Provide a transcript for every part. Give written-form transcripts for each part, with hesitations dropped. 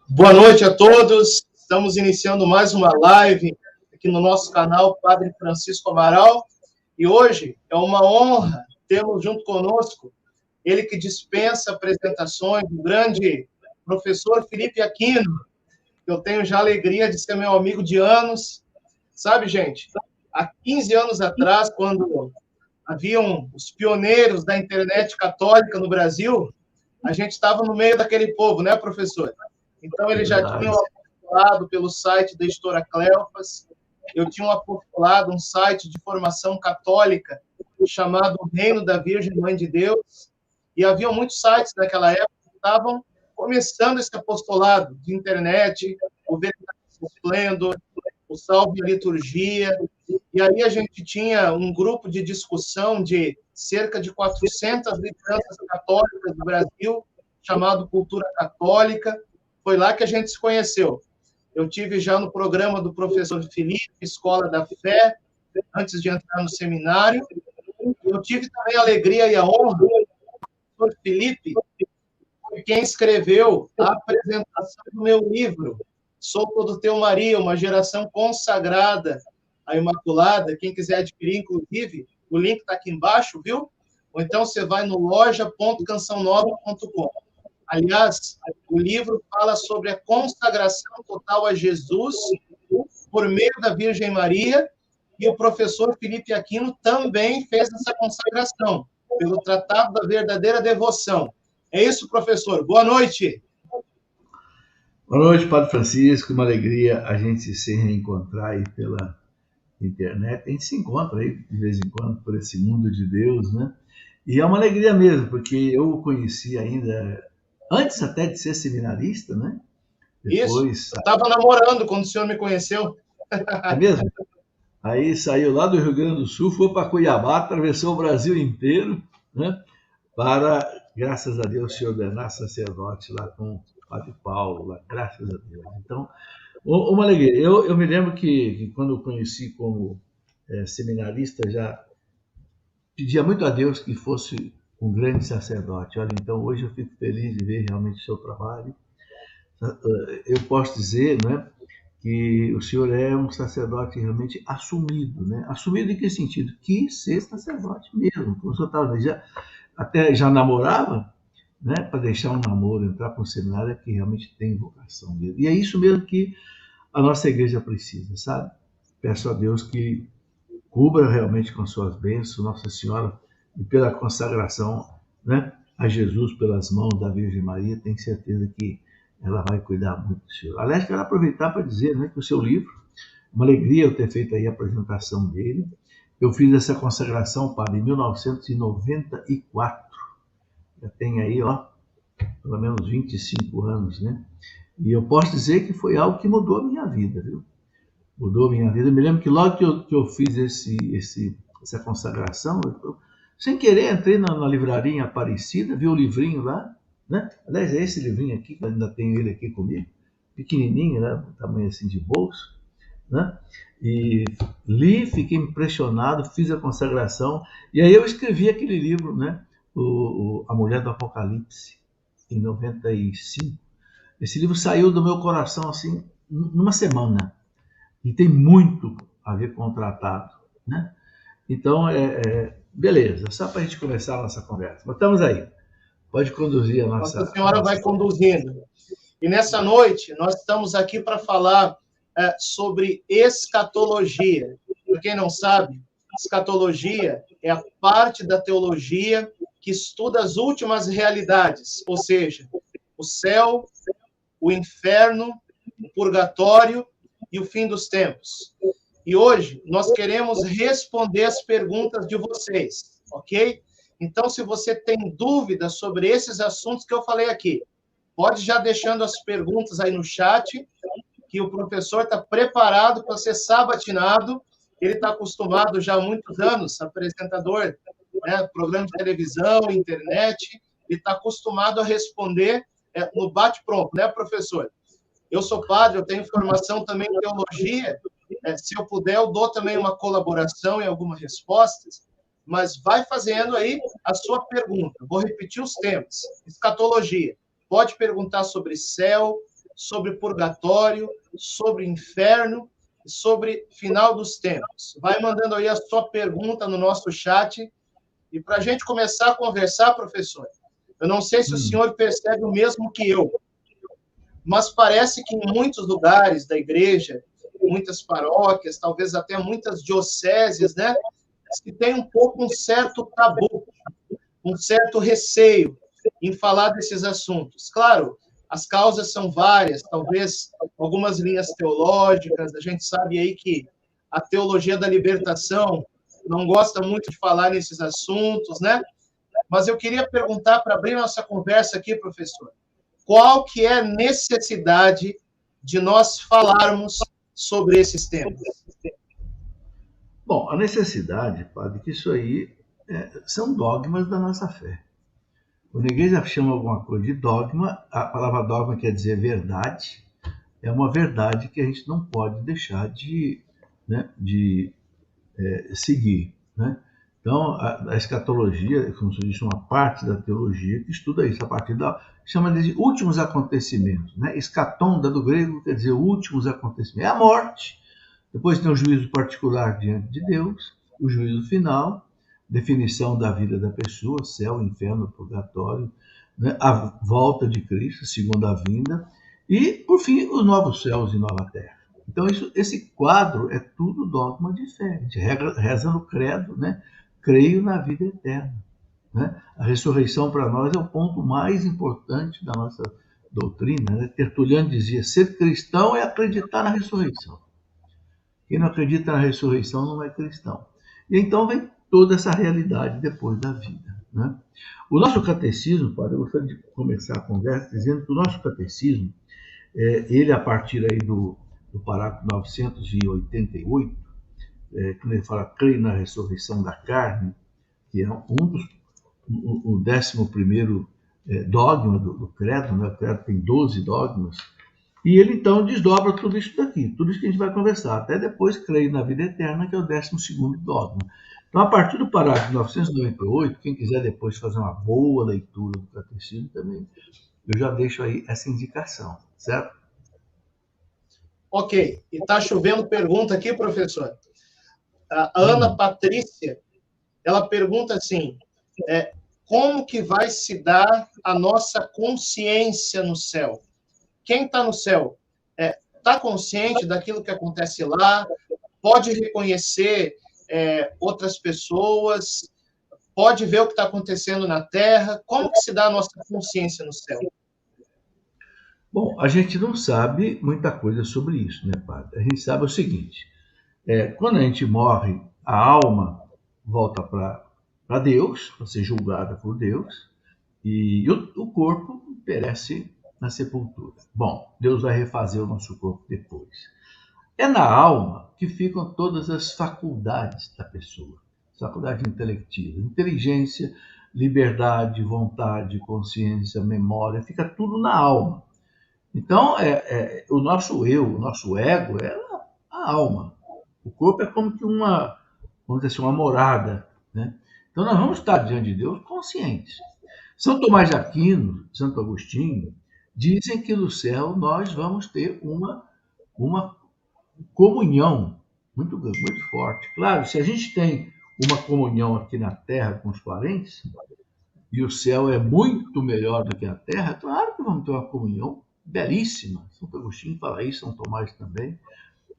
Boa noite a todos. Estamos iniciando mais uma live aqui no nosso canal Padre Francisco Amaral. E hoje é uma honra termos junto conosco ele que dispensa apresentações, o grande professor Felipe Aquino. Eu tenho já a alegria de ser meu amigo de anos. Sabe, gente, há 15 anos atrás, quando haviam os pioneiros da internet católica no Brasil, a gente estava no meio daquele povo, né, professor? Então, ele já tinha um apostolado pelo site da Editora Cleofas, eu tinha um apostolado, um site de formação católica chamado Reino da Virgem Mãe de Deus, e havia muitos sites naquela época que estavam começando esse apostolado de internet, o Veritatis Splendor, o Salve a Liturgia, e aí a gente tinha um grupo de discussão de cerca de 400 lideranças católicas do Brasil, chamado Cultura Católica. Foi lá que a gente se conheceu. Eu tive já no programa do professor Felipe, Escola da Fé, antes de entrar no seminário. Eu tive também a alegria e a honra do professor Felipe, quem escreveu a apresentação do meu livro, Sou Todo Teu Maria, uma geração consagrada à Imaculada. Quem quiser adquirir, inclusive, o link está aqui embaixo, viu? Ou então você vai no loja.cançãonova.com. Aliás, o livro fala sobre a consagração total a Jesus por meio da Virgem Maria, e o professor Felipe Aquino também fez essa consagração pelo Tratado da Verdadeira Devoção. É isso, professor. Boa noite. Boa noite, Padre Francisco. Uma alegria a gente se reencontrar aí pela internet. A gente se encontra aí de vez em quando por esse mundo de Deus, né? E é uma alegria mesmo, porque eu o conheci ainda antes até de ser seminarista, né? Depois, isso. Eu estava namorando quando o senhor me conheceu. É mesmo? Aí saiu lá do Rio Grande do Sul, foi para Cuiabá, atravessou o Brasil inteiro, né? Para, graças a Deus, se ordenar sacerdote lá com o Padre Paulo, lá, graças a Deus. Então, uma alegria. Eu me lembro que quando eu conheci como seminarista, já pedia muito a Deus que fosse um grande sacerdote. Olha, então hoje eu fico feliz de ver realmente o seu trabalho. Eu posso dizer, né, que o senhor é um sacerdote realmente assumido, né? Assumido em que sentido? Quis ser sacerdote mesmo. Como o senhor estava até já namorava, né? Para deixar um namoro, entrar para um seminário é que realmente tem vocação mesmo. E é isso mesmo que a nossa igreja precisa, sabe? Peço a Deus que cubra realmente com suas bênçãos Nossa Senhora e pela consagração, né, a Jesus pelas mãos da Virgem Maria, tenho certeza que ela vai cuidar muito do senhor. Aliás, quero aproveitar para dizer, né, que o seu livro, uma alegria eu ter feito aí a apresentação dele. Eu fiz essa consagração, padre, em 1994. Já tem aí, ó, pelo menos 25 anos, né? E eu posso dizer que foi algo que mudou a minha vida, viu? Mudou a minha vida. Eu me lembro que logo que eu fiz essa consagração, eu, sem querer, entrei na livraria em Aparecida, vi o livrinho lá, né? Aliás, é esse livrinho aqui, que eu ainda tenho ele aqui comigo, pequenininho, né? Tamanho assim de bolso, né? E li, fiquei impressionado, fiz a consagração, e aí eu escrevi aquele livro, né? A Mulher do Apocalipse, em 95. Esse livro saiu do meu coração, assim, numa semana. E tem muito a ver com o tratado, né? Então, beleza, só para a gente começar a nossa conversa. Mas estamos aí. Pode conduzir a nossa... Nossa Senhora vai conduzindo. E nessa noite, nós estamos aqui para falar sobre escatologia. Para quem não sabe, escatologia é a parte da teologia que estuda as últimas realidades, ou seja, o céu, o inferno, o purgatório e o fim dos tempos. E hoje nós queremos responder as perguntas de vocês, ok? Então, se você tem dúvidas sobre esses assuntos que eu falei aqui, pode já deixando as perguntas aí no chat, que o professor está preparado para ser sabatinado. Ele está acostumado já há muitos anos, apresentador, né, programa de televisão, internet, ele está acostumado a responder no bate-pronto, né, professor? Eu sou padre, eu tenho formação também em teologia. Se eu puder, eu dou também uma colaboração em algumas respostas, mas vai fazendo aí a sua pergunta. Vou repetir os temas. Escatologia. Pode perguntar sobre céu, sobre purgatório, sobre inferno, sobre final dos tempos. Vai mandando aí a sua pergunta no nosso chat. E para a gente começar a conversar, professor, eu não sei se o senhor percebe o mesmo que eu, mas parece que em muitos lugares da igreja, muitas paróquias, talvez até muitas dioceses, né, se tem um pouco um certo tabu, um certo receio em falar desses assuntos. Claro, as causas são várias, talvez algumas linhas teológicas, a gente sabe aí que a teologia da libertação não gosta muito de falar nesses assuntos, né? Mas eu queria perguntar, para abrir nossa conversa aqui, professor, qual que é a necessidade de nós falarmos sobre esses temas? Bom, a necessidade, padre, que isso aí são dogmas da nossa fé. Quando a igreja chama alguma coisa de dogma, a palavra dogma quer dizer verdade, é uma verdade que a gente não pode deixar de seguir. Né? Então, a escatologia, como se diz, uma parte da teologia que estuda isso, a partir chama de últimos acontecimentos. Né? Escatonda, do grego, quer dizer últimos acontecimentos. É a morte. Depois tem o juízo particular diante de Deus, o juízo final, definição da vida da pessoa, céu, inferno, purgatório, né? A volta de Cristo, segunda vinda, e, por fim, os novos céus e nova terra. Então, esse quadro é tudo dogma de fé. A gente reza no credo, né? Creio na vida eterna. Né? A ressurreição para nós é o ponto mais importante da nossa doutrina. Né? Tertuliano dizia, ser cristão é acreditar na ressurreição. Quem não acredita na ressurreição não é cristão. E então vem toda essa realidade depois da vida. Né? O nosso catecismo, padre, eu gostaria de começar a conversa dizendo que o nosso catecismo, ele a partir aí do parágrafo 988, quando ele fala, creio na ressurreição da carne, que é o 11º dogma do credo, né? O credo tem 12 dogmas, e ele então desdobra tudo isso daqui, tudo isso que a gente vai conversar, até depois creio na vida eterna, que é o 12º dogma. Então, a partir do parágrafo 998, quem quiser depois fazer uma boa leitura do catecismo também, eu já deixo aí essa indicação, certo? Ok, e está chovendo pergunta aqui, professor. A Ana Patrícia, ela pergunta assim, como que vai se dar a nossa consciência no céu? Quem está no céu está consciente daquilo que acontece lá, pode reconhecer outras pessoas, pode ver o que está acontecendo na Terra. Como que se dá a nossa consciência no céu? Bom, a gente não sabe muita coisa sobre isso, né, padre? A gente sabe o seguinte, quando a gente morre, a alma volta para Deus, para ser julgada por Deus, e o corpo perece na sepultura. Bom, Deus vai refazer o nosso corpo depois. É na alma que ficam todas as faculdades da pessoa, faculdades intelectivas, inteligência, liberdade, vontade, consciência, memória, fica tudo na alma. Então, o nosso eu, o nosso ego é a alma. O corpo é como que vamos dizer assim, uma morada. Né? Então, nós vamos estar diante de Deus conscientes. São Tomás de Aquino, Santo Agostinho, dizem que no céu nós vamos ter uma comunhão muito forte. Claro, se a gente tem uma comunhão aqui na Terra com os parentes, e o céu é muito melhor do que a Terra, claro que vamos ter uma comunhão belíssima. Santo Agostinho fala isso, São Tomás também.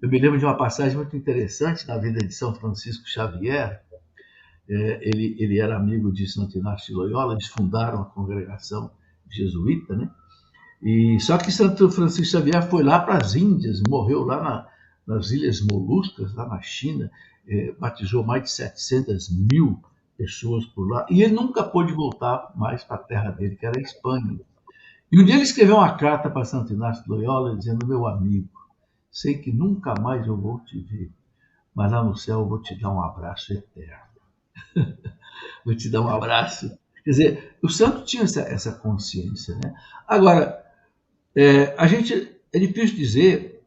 Eu me lembro de uma passagem muito interessante na vida de São Francisco Xavier. Ele era amigo de Santo Inácio de Loyola, eles fundaram a congregação jesuíta, né? E só que Santo Francisco Xavier foi lá para as Índias, morreu lá nas Ilhas Moluscas, lá na China, batizou mais de 700.000 pessoas por lá, e ele nunca pôde voltar mais para a terra dele, que era a Espanha. E um dia ele escreveu uma carta para Santo Inácio de Loyola, dizendo, meu amigo, sei que nunca mais eu vou te ver, mas lá no céu eu vou te dar um abraço eterno. Vou te dar um abraço. Quer dizer, o santo tinha essa consciência. Né? Agora, é difícil dizer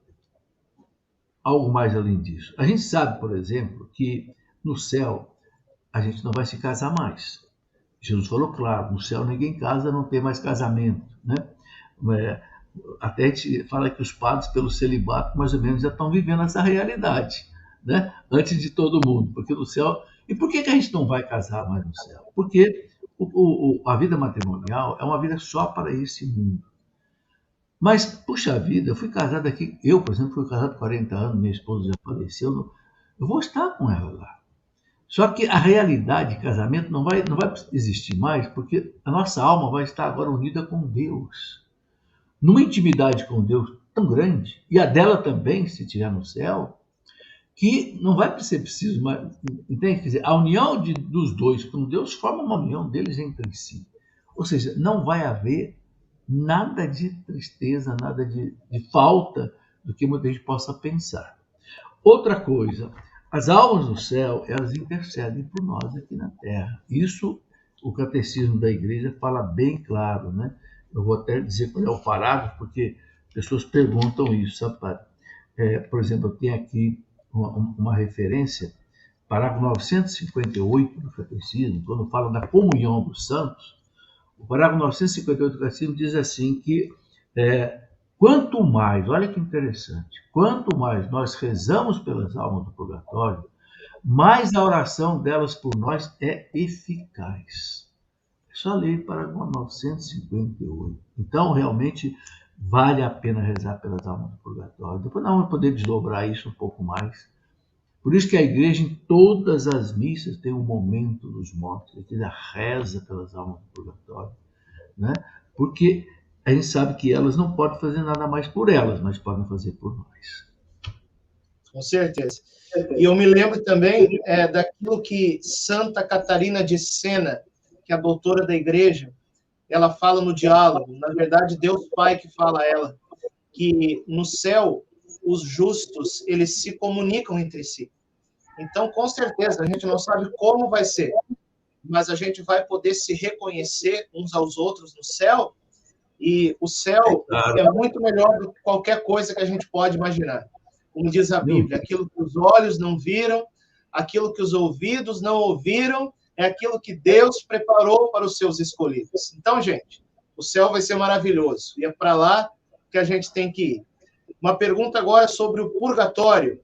algo mais além disso. A gente sabe, por exemplo, que no céu a gente não vai se casar mais. Jesus falou claro, no céu ninguém casa, não tem mais casamento. Né? Até a gente fala que os padres, pelo celibato, mais ou menos já estão vivendo essa realidade, né? Antes de todo mundo, porque no céu... E por que a gente não vai casar mais no céu? Porque a vida matrimonial é uma vida só para esse mundo. Mas, puxa vida, eu fui casado aqui, eu, por exemplo, fui casado 40 anos, minha esposa já faleceu, eu vou estar com ela lá. Só que a realidade de casamento não vai existir mais, porque a nossa alma vai estar agora unida com Deus, numa intimidade com Deus tão grande, e a dela também, se estiver no céu, que não vai ser preciso mais, entende? Quer dizer, a união dos dois com Deus forma uma união deles entre si. Ou seja, não vai haver nada de tristeza, nada de falta do que muita gente possa pensar. Outra coisa, as almas do céu, elas intercedem por nós aqui na Terra. Isso o catecismo da igreja fala bem claro, né? Eu vou até dizer qual é o parágrafo, porque pessoas perguntam isso, sabe, padre? Por exemplo, eu tenho aqui uma referência, parágrafo 958 do catecismo, quando fala da comunhão dos santos. O parágrafo 958 do catecismo diz assim que quanto mais, olha que interessante, quanto mais nós rezamos pelas almas do purgatório, mais a oração delas por nós é eficaz. É só ler o parágrafo 958. Então, realmente, vale a pena rezar pelas almas do purgatório. Depois nós vamos poder desdobrar isso um pouco mais. Por isso que a igreja, em todas as missas, tem um momento dos mortos, a igreja reza pelas almas do purgatório, né? Porque a gente sabe que elas não podem fazer nada mais por elas, mas podem fazer por nós. Com certeza. E eu me lembro também daquilo que Santa Catarina de Sena, que é a doutora da igreja, ela fala no diálogo, na verdade, Deus Pai que fala a ela, que no céu os justos, eles se comunicam entre si. Então, com certeza, a gente não sabe como vai ser, mas a gente vai poder se reconhecer uns aos outros no céu, e o céu é muito melhor do que qualquer coisa que a gente pode imaginar. Como diz a Bíblia, aquilo que os olhos não viram, aquilo que os ouvidos não ouviram, é aquilo que Deus preparou para os seus escolhidos. Então, gente, o céu vai ser maravilhoso, e é para lá que a gente tem que ir. Uma pergunta agora sobre o purgatório.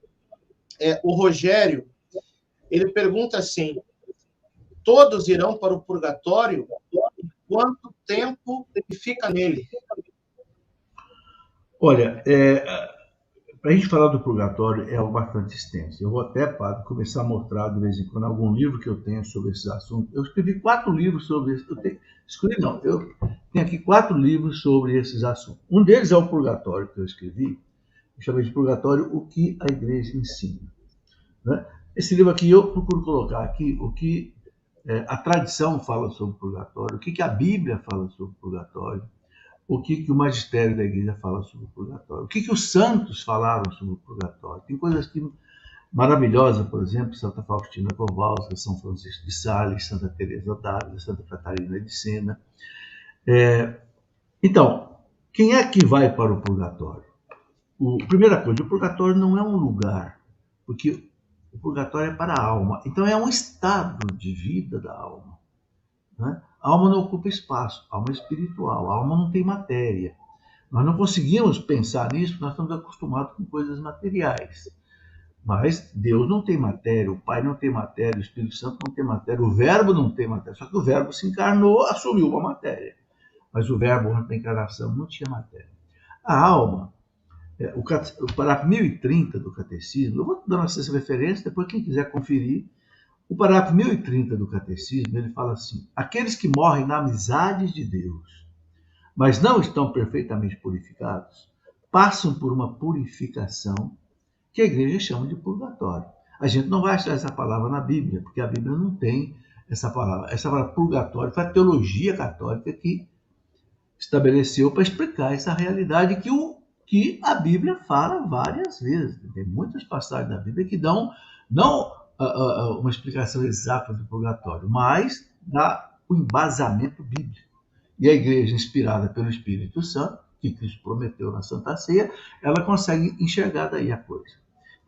O Rogério, ele pergunta assim, todos irão para o purgatório? Quanto tempo fica nele? Olha, para a gente falar do purgatório é algo bastante extenso. Eu vou até, padre, começar a mostrar de vez em quando algum livro que eu tenho sobre esses assuntos. Eu escrevi 4 livros sobre isso. Eu tenho aqui 4 livros sobre esses assuntos. Um deles é o purgatório que eu escrevi. Eu chamei de purgatório o que a igreja ensina, né? Esse livro aqui eu procuro colocar aqui o que a tradição fala sobre o purgatório, o que a Bíblia fala sobre o purgatório, o que o magistério da igreja fala sobre o purgatório, o que os santos falaram sobre o purgatório. Tem coisas maravilhosas, por exemplo, Santa Faustina Kowalska, São Francisco de Sales, Santa Teresa d'Ávila, Santa Catarina de Sena. Então, quem é que vai para o purgatório? Primeira coisa, o purgatório não é um lugar, porque o purgatório é para a alma. Então é um estado de vida da alma, né? A alma não ocupa espaço, a alma é espiritual, a alma não tem matéria. Nós não conseguimos pensar nisso, nós estamos acostumados com coisas materiais. Mas Deus não tem matéria, o Pai não tem matéria, o Espírito Santo não tem matéria, o Verbo não tem matéria. Só que o Verbo se encarnou, assumiu uma matéria. Mas o Verbo, antes da encarnação, não tinha matéria. A alma, o parágrafo 1030 do Catecismo, eu vou dar essas referências, depois quem quiser conferir. O parágrafo 1030 do Catecismo, ele fala assim: aqueles que morrem na amizade de Deus, mas não estão perfeitamente purificados, passam por uma purificação que a igreja chama de purgatório. A gente não vai achar essa palavra na Bíblia, porque a Bíblia não tem essa palavra. Essa palavra purgatório foi a teologia católica que estabeleceu para explicar essa realidade que a Bíblia fala várias vezes. Tem muitas passagens da Bíblia que dão, não uma explicação exata do purgatório, mas dá o embasamento bíblico. E a igreja, inspirada pelo Espírito Santo, que Cristo prometeu na Santa Ceia, ela consegue enxergar daí a coisa.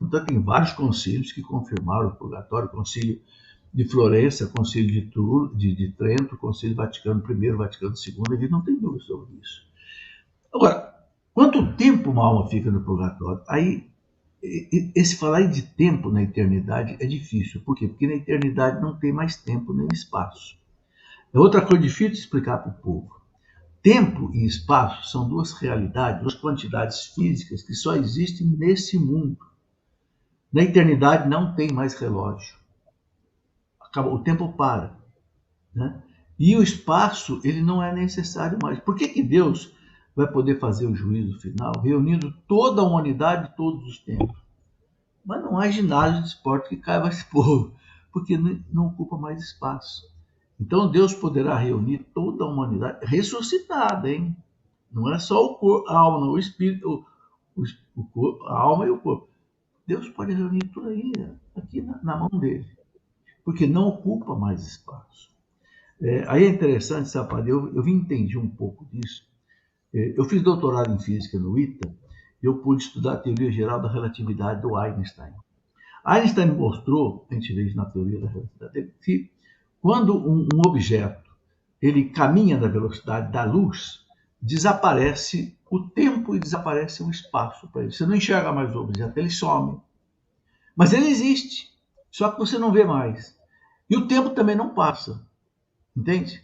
Então, tem vários concílios que confirmaram o purgatório: o concílio de Florença, o concílio de Trento, o concílio Vaticano I, Vaticano II, a gente não tem dúvida sobre isso. Agora, Quanto tempo uma alma fica no purgatório? Aí, esse falar de tempo na eternidade é difícil. Por quê? Porque na eternidade não tem mais tempo nem espaço. É outra coisa difícil de explicar para o povo. Tempo e espaço são duas realidades, duas quantidades físicas que só existem nesse mundo. Na eternidade não tem mais relógio. Acabou, o tempo para. Né? E o espaço, ele não é necessário mais. Por que Deus vai poder fazer o juízo final reunindo toda a humanidade todos os tempos? Mas não há ginásio de esporte que caiba esse povo, porque não ocupa mais espaço. Então Deus poderá reunir toda a humanidade ressuscitada, hein? Não é só o corpo, a alma, não, o espírito, o corpo, a alma e o corpo. Deus pode reunir tudo aí, aqui na mão dele, porque não ocupa mais espaço. Aí é interessante, sabe, eu entendi um pouco disso. Eu fiz doutorado em física no ITA e eu pude estudar a teoria geral da relatividade do Einstein. Einstein mostrou, a gente vê isso na teoria da relatividade, que quando um objeto ele caminha na velocidade da luz, desaparece o tempo e desaparece o espaço para ele. Você não enxerga mais o objeto, ele some. Mas ele existe, só que você não vê mais. E o tempo também não passa. Entende?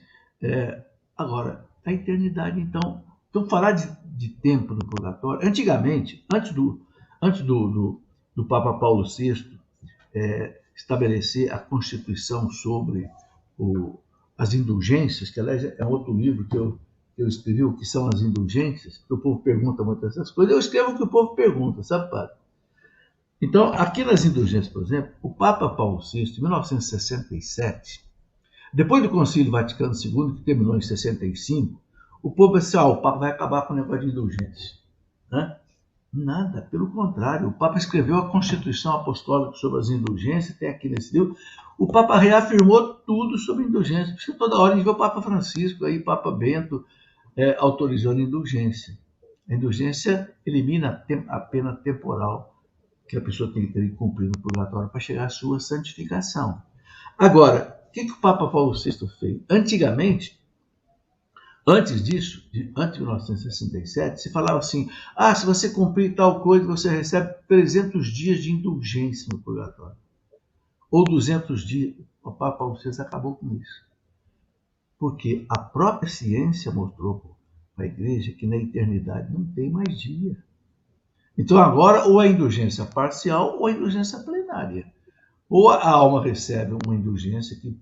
Agora, a eternidade, então falar de tempo no purgatório, antigamente, antes do Papa Paulo VI estabelecer a Constituição sobre as indulgências, que aliás é outro livro que eu escrevi, o que são as indulgências, porque o povo pergunta muitas dessas coisas, eu escrevo o que o povo pergunta, sabe, padre? Então, aqui nas indulgências, por exemplo, o Papa Paulo VI, em 1967, depois do Concílio Vaticano II, que terminou em 65, o povo disse, o Papa vai acabar com o negócio de indulgência. Né? Nada, pelo contrário. O Papa escreveu a Constituição Apostólica sobre as indulgências, tem aqui nesse livro. O Papa reafirmou tudo sobre indulgência. Por isso que toda hora a gente vê o Papa Francisco, aí, Papa Bento, autorizando a indulgência. A indulgência elimina a pena temporal que a pessoa tem que ter que cumprir no purgatório para chegar à sua santificação. Agora, o que o Papa Paulo VI fez? Antigamente, antes disso, antes de 1967, se falava assim, se você cumprir tal coisa, você recebe 300 dias de indulgência no purgatório. Ou 200 dias. O Papa Paulo VI acabou com isso. Porque a própria ciência mostrou para a igreja que na eternidade não tem mais dia. Então agora, ou a indulgência parcial ou a indulgência plenária. Ou a alma recebe uma indulgência que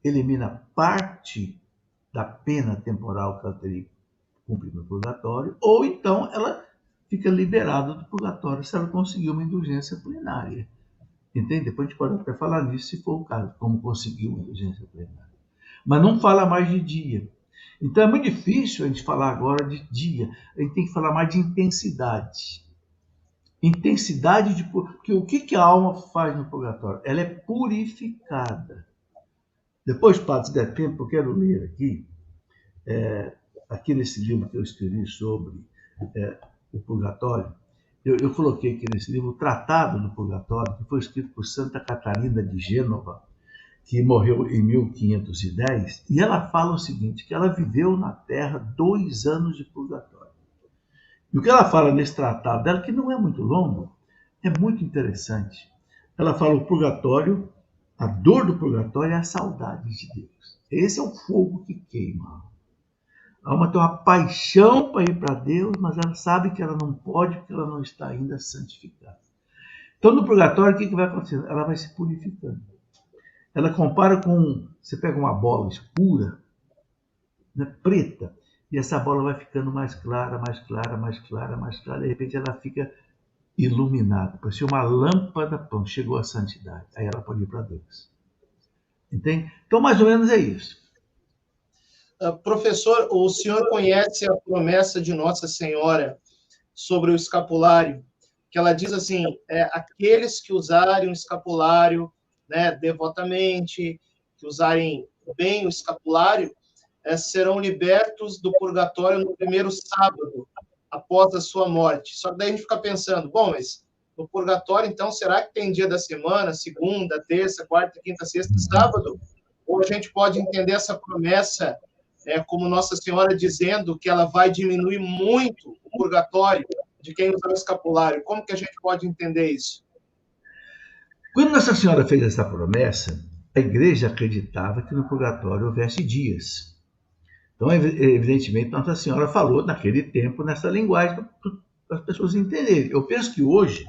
elimina parte da pena temporal que ela teria cumprido no purgatório, ou então ela fica liberada do purgatório se ela conseguir uma indulgência plenária. Entende? Depois a gente pode até falar nisso, se for o caso, como conseguir uma indulgência plenária. Mas não fala mais de dia. Então é muito difícil a gente falar agora de dia. A gente tem que falar mais de intensidade. Intensidade de... Porque o que a alma faz no purgatório? Ela é purificada. Depois, padre, se der tempo, eu quero ler aqui nesse livro que eu escrevi sobre o purgatório. Eu coloquei aqui nesse livro o Tratado do Purgatório, que foi escrito por Santa Catarina de Gênova, que morreu em 1510, e ela fala o seguinte, que ela viveu na Terra 2 anos de purgatório. E o que ela fala nesse tratado dela, que não é muito longo, é muito interessante. Ela fala o purgatório, a dor do purgatório é a saudade de Deus. Esse é o fogo que queima. A alma tem uma paixão para ir para Deus, mas ela sabe que ela não pode, porque ela não está ainda santificada. Então, no purgatório, o que vai acontecer? Ela vai se purificando. Ela compara com... Você pega uma bola escura, né, preta, e essa bola vai ficando mais clara, mais clara, mais clara, mais clara. De repente, ela fica iluminada. Parece uma lâmpada, pão, chegou à santidade. Aí ela pode ir para Deus. Entende? Então, mais ou menos é isso. Professor, o senhor conhece a promessa de Nossa Senhora sobre o escapulário? Que ela diz assim, aqueles que usarem o escapulário, né, devotamente, que usarem bem o escapulário, serão libertos do purgatório no primeiro sábado, após a sua morte. Só que daí a gente fica pensando, bom, mas no purgatório, então, será que tem dia da semana, segunda, terça, quarta, quinta, sexta, sábado? Ou a gente pode entender essa promessa como Nossa Senhora dizendo que ela vai diminuir muito purgatório de quem usa o escapulário. Como que a gente pode entender isso? Quando Nossa Senhora fez essa promessa, a igreja acreditava que no purgatório houvesse dias. Então, evidentemente, Nossa Senhora falou naquele tempo, nessa linguagem, para as pessoas entenderem. Eu penso que hoje,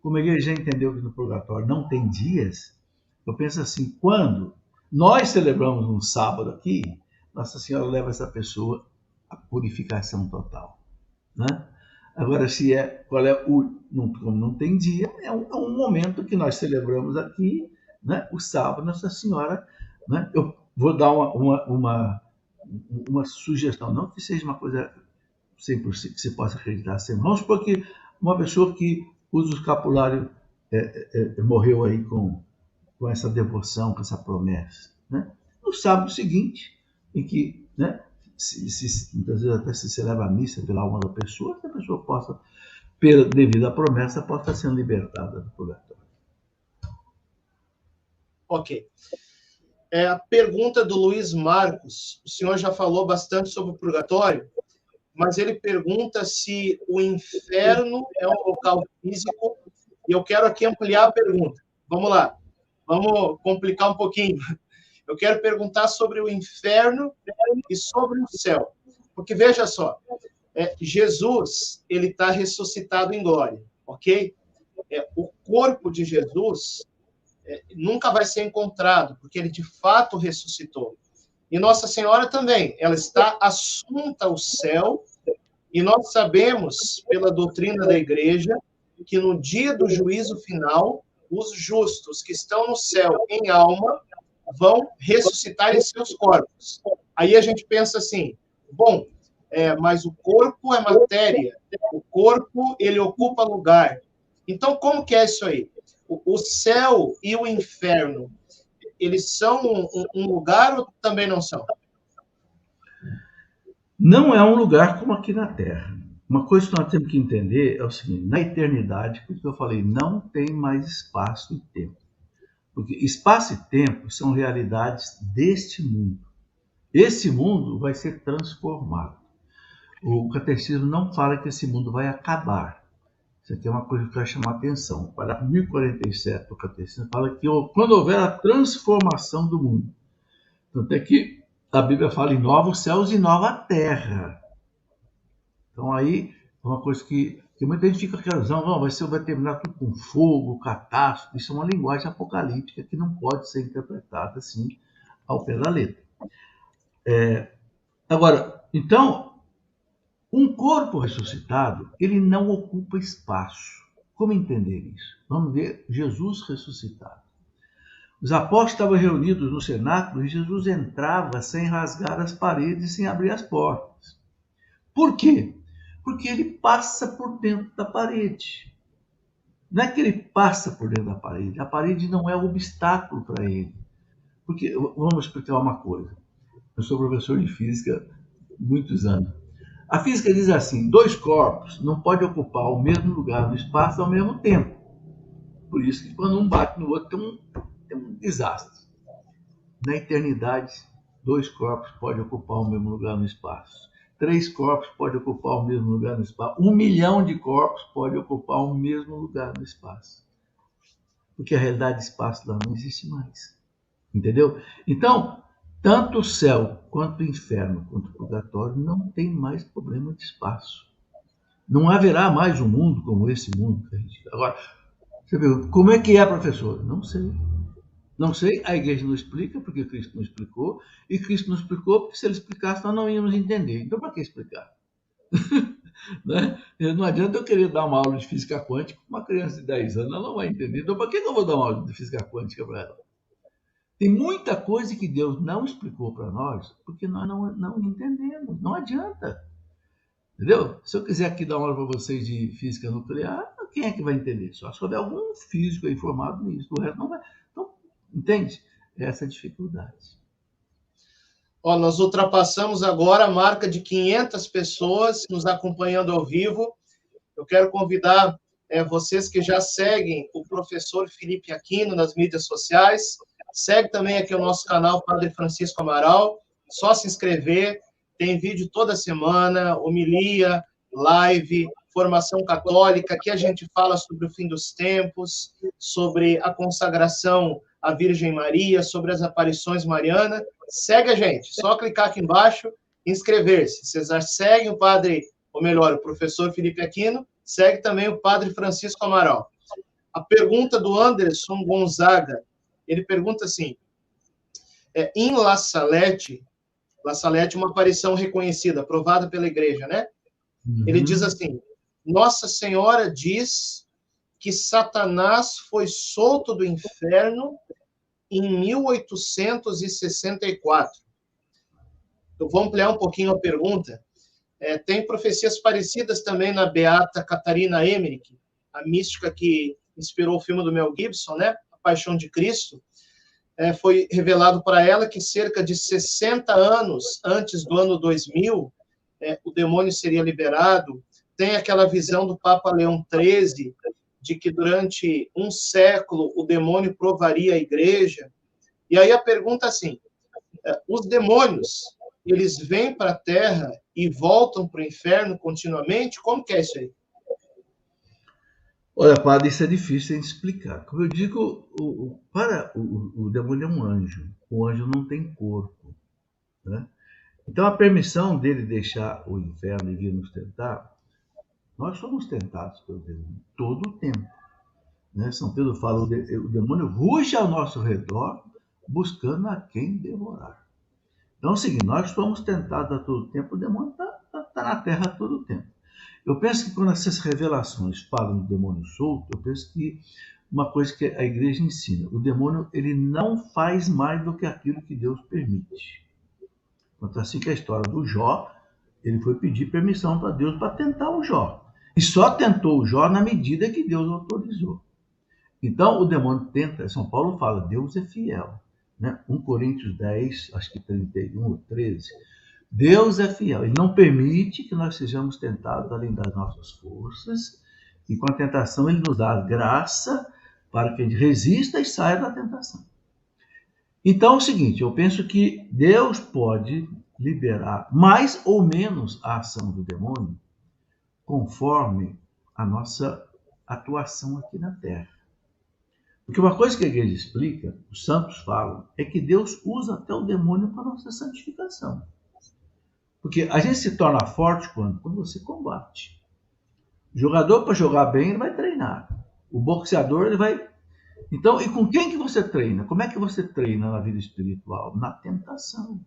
como a igreja já entendeu que no purgatório não tem dias, eu penso assim, quando nós celebramos um sábado aqui, Nossa Senhora leva essa pessoa à purificação total, né? Agora, qual é como não tem dia, é um momento que nós celebramos aqui, né? O sábado, Nossa Senhora, né? Eu vou dar uma sugestão, não que seja uma coisa 100% que você possa acreditar sempre. Vamos supor que uma pessoa que usa o escapulário morreu aí com essa devoção, com essa promessa, né? No sábado seguinte, em que, né, muitas vezes até se celebra a missa pela alma da pessoa, que a pessoa possa, devido à promessa, possa estar sendo libertada do purgatório. Ok. A pergunta do Luiz Marcos. O senhor já falou bastante sobre o purgatório, mas ele pergunta se o inferno é um local físico, e eu quero aqui ampliar a pergunta. Vamos lá, vamos complicar um pouquinho. Eu quero perguntar sobre o inferno e sobre o céu. Porque, veja só, Jesus, ele está ressuscitado em glória, ok? O corpo de Jesus nunca vai ser encontrado, porque ele de fato ressuscitou. E Nossa Senhora também, ela está assunta ao céu, e nós sabemos, pela doutrina da igreja, que no dia do juízo final, os justos que estão no céu em alma vão ressuscitar em seus corpos. Aí a gente pensa assim, bom, mas o corpo é matéria, o corpo, ele ocupa lugar. Então, como que é isso aí? O céu e o inferno, eles são um lugar ou também não são? Não é um lugar como aqui na Terra. Uma coisa que nós temos que entender é o seguinte, na eternidade, por que eu falei, não tem mais espaço e tempo. Porque espaço e tempo são realidades deste mundo. Esse mundo vai ser transformado. O catecismo não fala que esse mundo vai acabar. Isso aqui é uma coisa que vai chamar a atenção. O parágrafo 1047 do catecismo fala que quando houver a transformação do mundo. Tanto é que a Bíblia fala em novos céus e nova terra. Então aí é uma coisa que muita gente fica com a visão, não, vai terminar tudo com fogo, catástrofe. Isso é uma linguagem apocalíptica que não pode ser interpretada assim ao pé da letra. Agora, então, um corpo ressuscitado, ele não ocupa espaço. Como entender isso? Vamos ver Jesus ressuscitado. Os apóstolos estavam reunidos no cenáculo e Jesus entrava sem rasgar as paredes, sem abrir as portas. Por quê? Porque ele passa por dentro da parede. Não é que ele passa por dentro da parede. A parede não é obstáculo para ele. Porque, vamos explicar uma coisa. Eu sou professor de física há muitos anos. A física diz assim, 2 corpos não podem ocupar o mesmo lugar no espaço ao mesmo tempo. Por isso que quando um bate no outro tem um desastre. Na eternidade, 2 corpos podem ocupar o mesmo lugar no espaço. 3 corpos podem ocupar o mesmo lugar no espaço. 1 milhão de corpos podem ocupar o mesmo lugar no espaço. Porque a realidade do espaço lá não existe mais. Entendeu? Então, tanto o céu, quanto o inferno, quanto o purgatório, não tem mais problema de espaço. Não haverá mais um mundo como esse mundo que a gente... Agora, você pergunta, como é que é, professor? Não sei. Não sei, a igreja não explica, porque Cristo não explicou, e Cristo não explicou, porque se ele explicasse, nós não íamos entender. Então, para que explicar? Né? Não adianta eu querer dar uma aula de física quântica para uma criança de 10 anos, ela não vai entender. Então, para que eu vou dar uma aula de física quântica para ela? Tem muita coisa que Deus não explicou para nós, porque nós não entendemos. Não adianta. Entendeu? Se eu quiser aqui dar uma aula para vocês de física nuclear, quem é que vai entender? Só se houver algum físico informado nisso. O resto não vai. Então, entende? Essa é a dificuldade. Nós ultrapassamos agora a marca de 500 pessoas nos acompanhando ao vivo. Eu quero convidar vocês que já seguem o professor Felipe Aquino nas mídias sociais. Segue também aqui o nosso canal Padre Francisco Amaral. Só se inscrever. Tem vídeo toda semana, homilia, live, formação católica. Aqui a gente fala sobre o fim dos tempos, sobre a consagração à Virgem Maria, sobre as aparições marianas. Segue a gente, só clicar aqui embaixo e inscrever-se. Vocês já seguem o padre, ou melhor, o professor Felipe Aquino, segue também o padre Francisco Amaral. A pergunta do Anderson Gonzaga, ele pergunta assim, em La Salette é uma aparição reconhecida, aprovada pela igreja, né? Ele diz assim, Nossa Senhora diz que Satanás foi solto do inferno em 1864. Eu vou ampliar um pouquinho a pergunta. Tem profecias parecidas também na Beata Catarina Emmerich, a mística que inspirou o filme do Mel Gibson, né? A Paixão de Cristo. Foi revelado para ela que cerca de 60 anos antes do ano 2000, o demônio seria liberado. Tem aquela visão do Papa Leão XIII, de que durante um século o demônio provaria a igreja. E aí a pergunta é assim, os demônios, eles vêm para a Terra e voltam para o inferno continuamente? Como que é isso aí? Olha, padre, isso é difícil de explicar. Como eu digo, o demônio é um anjo. O anjo não tem corpo, né? Então, a permissão dele deixar o inferno e vir nos tentar, nós somos tentados pelo demônio todo o tempo, né? São Pedro fala, o demônio ruge ao nosso redor, buscando a quem devorar. Então, é o seguinte, nós somos tentados a todo tempo, o demônio está na Terra a todo tempo. Eu penso que quando essas revelações falam do demônio solto, eu penso que uma coisa que a igreja ensina, o demônio ele não faz mais do que aquilo que Deus permite. Então, assim que a história do Jó, ele foi pedir permissão para Deus para tentar o Jó. E só tentou o Jó na medida que Deus autorizou. Então, o demônio tenta, São Paulo fala, Deus é fiel. Né? 1 Coríntios 10, acho que 31 ou 13, Deus é fiel, Ele não permite que nós sejamos tentados além das nossas forças, e com a tentação Ele nos dá a graça para que a gente resista e saia da tentação. Então é o seguinte, eu penso que Deus pode liberar mais ou menos a ação do demônio conforme a nossa atuação aqui na Terra. Porque uma coisa que a igreja explica, os santos falam, é que Deus usa até o demônio para a nossa santificação. Porque a gente se torna forte quando você combate. O jogador, para jogar bem, ele vai treinar. O boxeador, ele vai... Então, e com quem que você treina? Como é que você treina na vida espiritual? Na tentação.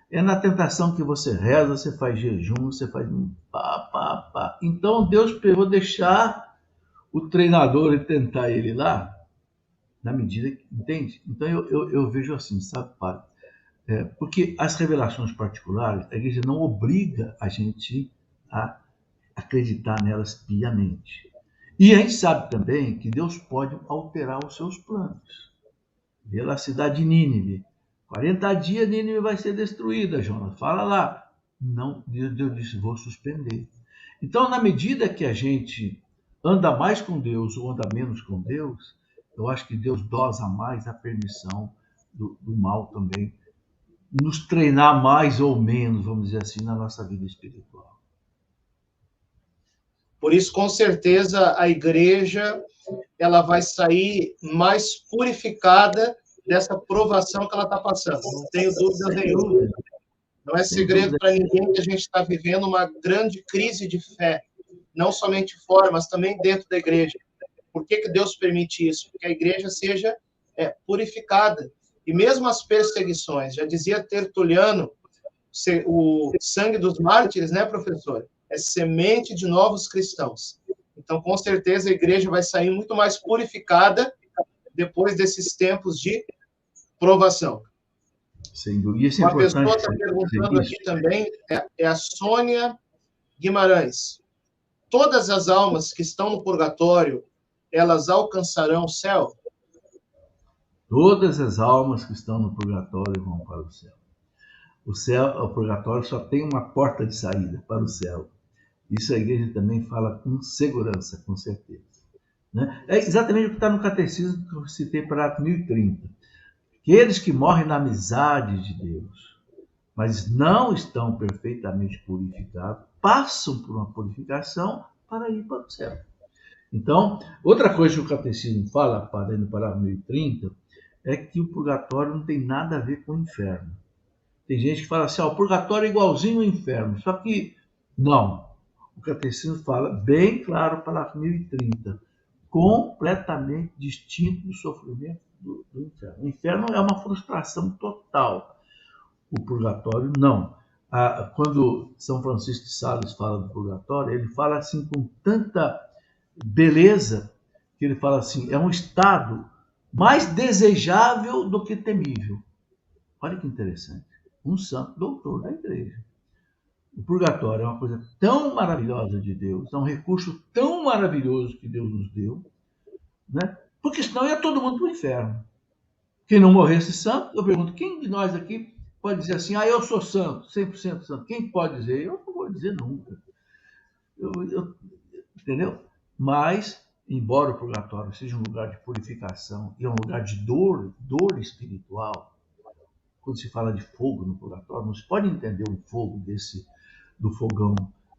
É na tentação que você reza, você faz jejum, você faz... Então, Deus pegou deixar o treinador tentar ele lá, na medida que... Entende? Então, eu vejo assim, sabe, padre? Porque as revelações particulares, a igreja não obriga a gente a acreditar nelas piamente. E a gente sabe também que Deus pode alterar os seus planos. Vê lá a cidade de Nínive. 40 dias Nínive vai ser destruída, Jonas. Fala lá. Não, Deus disse, vou suspender. Então, na medida que a gente anda mais com Deus ou anda menos com Deus, eu acho que Deus dosa mais a permissão do mal também nos treinar mais ou menos, vamos dizer assim, na nossa vida espiritual. Por isso, com certeza, a igreja ela vai sair mais purificada dessa provação que ela está passando. Não tenho dúvida nenhuma. Não é segredo para ninguém que a gente está vivendo uma grande crise de fé, não somente fora, mas também dentro da igreja. Por que Deus permite isso? Porque a igreja seja purificada. E mesmo as perseguições, já dizia Tertuliano, o sangue dos mártires, né, professor? É semente de novos cristãos. Então, com certeza, a igreja vai sair muito mais purificada depois desses tempos de provação. Sem dúvida. Isso é Uma importante. pessoa está perguntando aqui também, é a Sônia Guimarães. Todas as almas que estão no purgatório, elas alcançarão o céu? Todas as almas que estão no purgatório vão para o céu. O purgatório só tem uma porta de saída para o céu. Isso a igreja também fala com segurança, com certeza. Né? É exatamente o que está no catecismo que eu citei para 1030. Aqueles que morrem na amizade de Deus, mas não estão perfeitamente purificados, passam por uma purificação para ir para o céu. Então, outra coisa que o catecismo fala, no parágrafo 1030, é que o purgatório não tem nada a ver com o inferno. Tem gente que fala assim, o purgatório é igualzinho ao inferno, só que não. O catecismo fala bem claro, parágrafo 1030, completamente distinto do sofrimento do inferno. O inferno é uma frustração total. O purgatório, não. Quando São Francisco de Sales fala do purgatório, ele fala assim com tanta beleza, que ele fala assim, é um estado mais desejável do que temível. Olha que interessante. Um santo doutor da igreja. O purgatório é uma coisa tão maravilhosa de Deus, é um recurso tão maravilhoso que Deus nos deu, né? Porque senão ia todo mundo para o inferno. Quem não morresse santo, eu pergunto, quem de nós aqui pode dizer assim, eu sou santo, 100% santo? Quem pode dizer? Eu não vou dizer nunca. Entendeu? Mas, embora o purgatório seja um lugar de purificação e é um lugar de dor espiritual, quando se fala de fogo no purgatório, não se pode entender um fogo do fogão.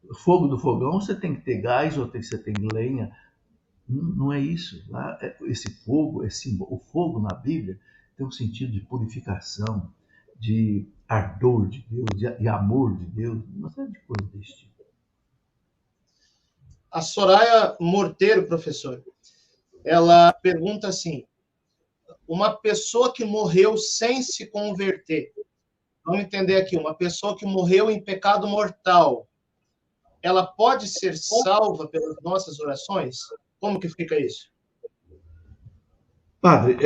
O fogo do fogão você tem que ter gás ou você tem lenha. Não é isso. Esse fogo, o fogo na Bíblia tem um sentido de purificação, de ardor de Deus, de amor de Deus, uma série de coisas desse tipo. A Soraya Morteiro, professor, ela pergunta assim, uma pessoa que morreu sem se converter, vamos entender aqui, uma pessoa que morreu em pecado mortal, ela pode ser salva pelas nossas orações? Como que fica isso? Padre,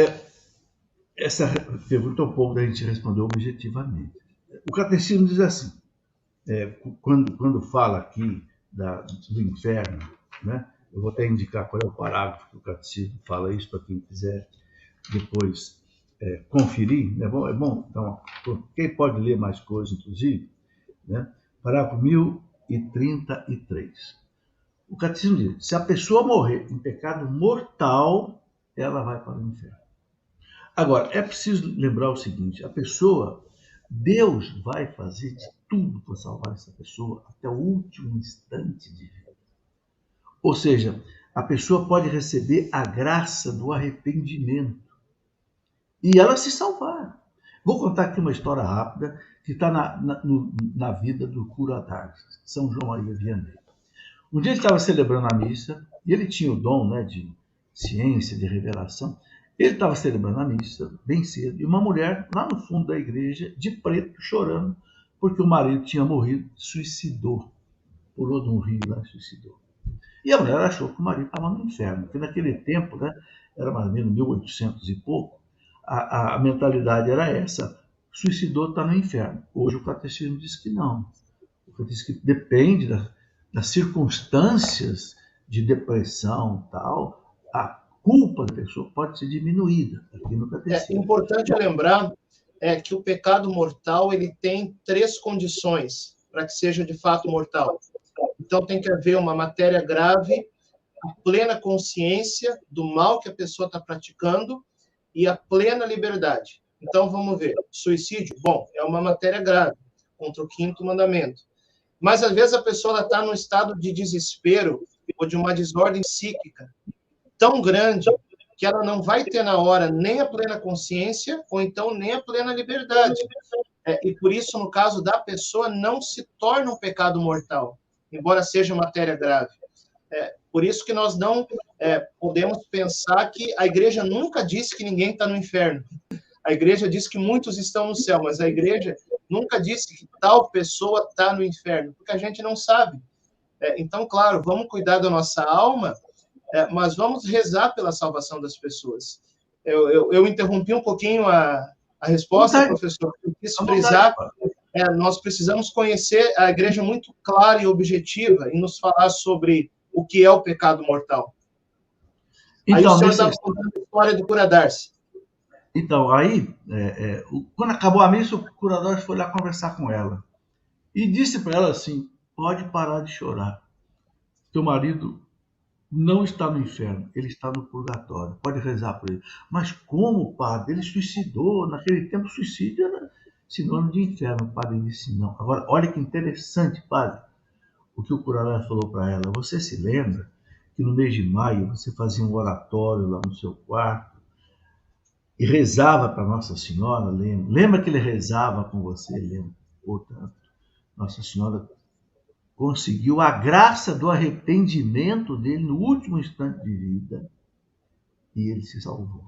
essa pergunta é um pouco da gente responder objetivamente. O catecismo diz assim, quando fala aqui do inferno, né? Eu vou até indicar qual é o parágrafo que o catecismo fala isso para quem quiser depois conferir. É bom, então, quem pode ler mais coisas, inclusive, né? Parágrafo 1033. O catecismo diz, se a pessoa morrer em pecado mortal, ela vai para o inferno. Agora, é preciso lembrar o seguinte, Deus vai fazer de tudo para salvar essa pessoa até o último instante de vida. Ou seja, a pessoa pode receber a graça do arrependimento e ela se salvar. Vou contar aqui uma história rápida que está na vida do cura d'Ars, São João Maria Vianney. Um dia ele estava celebrando a missa e ele tinha o dom, né, de ciência, de revelação. Ele estava celebrando a missa bem cedo e uma mulher lá no fundo da igreja, de preto, chorando, porque o marido tinha morrido, suicidou. Pulou de um rio lá e suicidou. E a mulher achou que o marido estava no inferno, porque naquele tempo, né, era mais ou menos 1800 e pouco, a mentalidade era essa, suicidou, está no inferno. Hoje o catecismo diz que não. O catecismo que depende das circunstâncias de depressão e tal, a culpa da pessoa pode ser diminuída. Aqui no catecismo. É importante lembrar que o pecado mortal ele tem 3 condições para que seja de fato mortal. Então, tem que haver uma matéria grave, a plena consciência do mal que a pessoa está praticando e a plena liberdade. Então, vamos ver. Suicídio, bom, é uma matéria grave, contra o 5º mandamento. Mas, às vezes, a pessoa está num estado de desespero ou de uma desordem psíquica tão grande que ela não vai ter na hora nem a plena consciência ou então nem a plena liberdade. E por isso, no caso da pessoa, não se torna um pecado mortal, embora seja matéria grave. Por isso que nós não podemos pensar que a igreja nunca disse que ninguém está no inferno. A igreja diz que muitos estão no céu, mas a igreja nunca disse que tal pessoa está no inferno, porque a gente não sabe. Então, claro, vamos cuidar da nossa alma, mas vamos rezar pela salvação das pessoas. Eu interrompi um pouquinho a resposta, professor. Eu quis frisar, nós precisamos conhecer a igreja muito clara e objetiva e nos falar sobre o que é o pecado mortal. Então, aí o senhor estava contando a história do cura d'Ars. Então, aí, quando acabou a missa, o cura d'Ars foi lá conversar com ela. E disse para ela assim, pode parar de chorar. Teu marido não está no inferno, ele está no purgatório. Pode rezar por ele. Mas como, padre? Ele suicidou. Naquele tempo, suicídio sinônimo de inferno. O padre disse não. Agora, olha que interessante, padre, o que o coronél falou para ela. Você se lembra que no mês de maio você fazia um oratório lá no seu quarto e rezava para Nossa Senhora? Lembra que ele rezava com você? Lembra? Portanto, Nossa Senhora conseguiu a graça do arrependimento dele no último instante de vida e ele se salvou.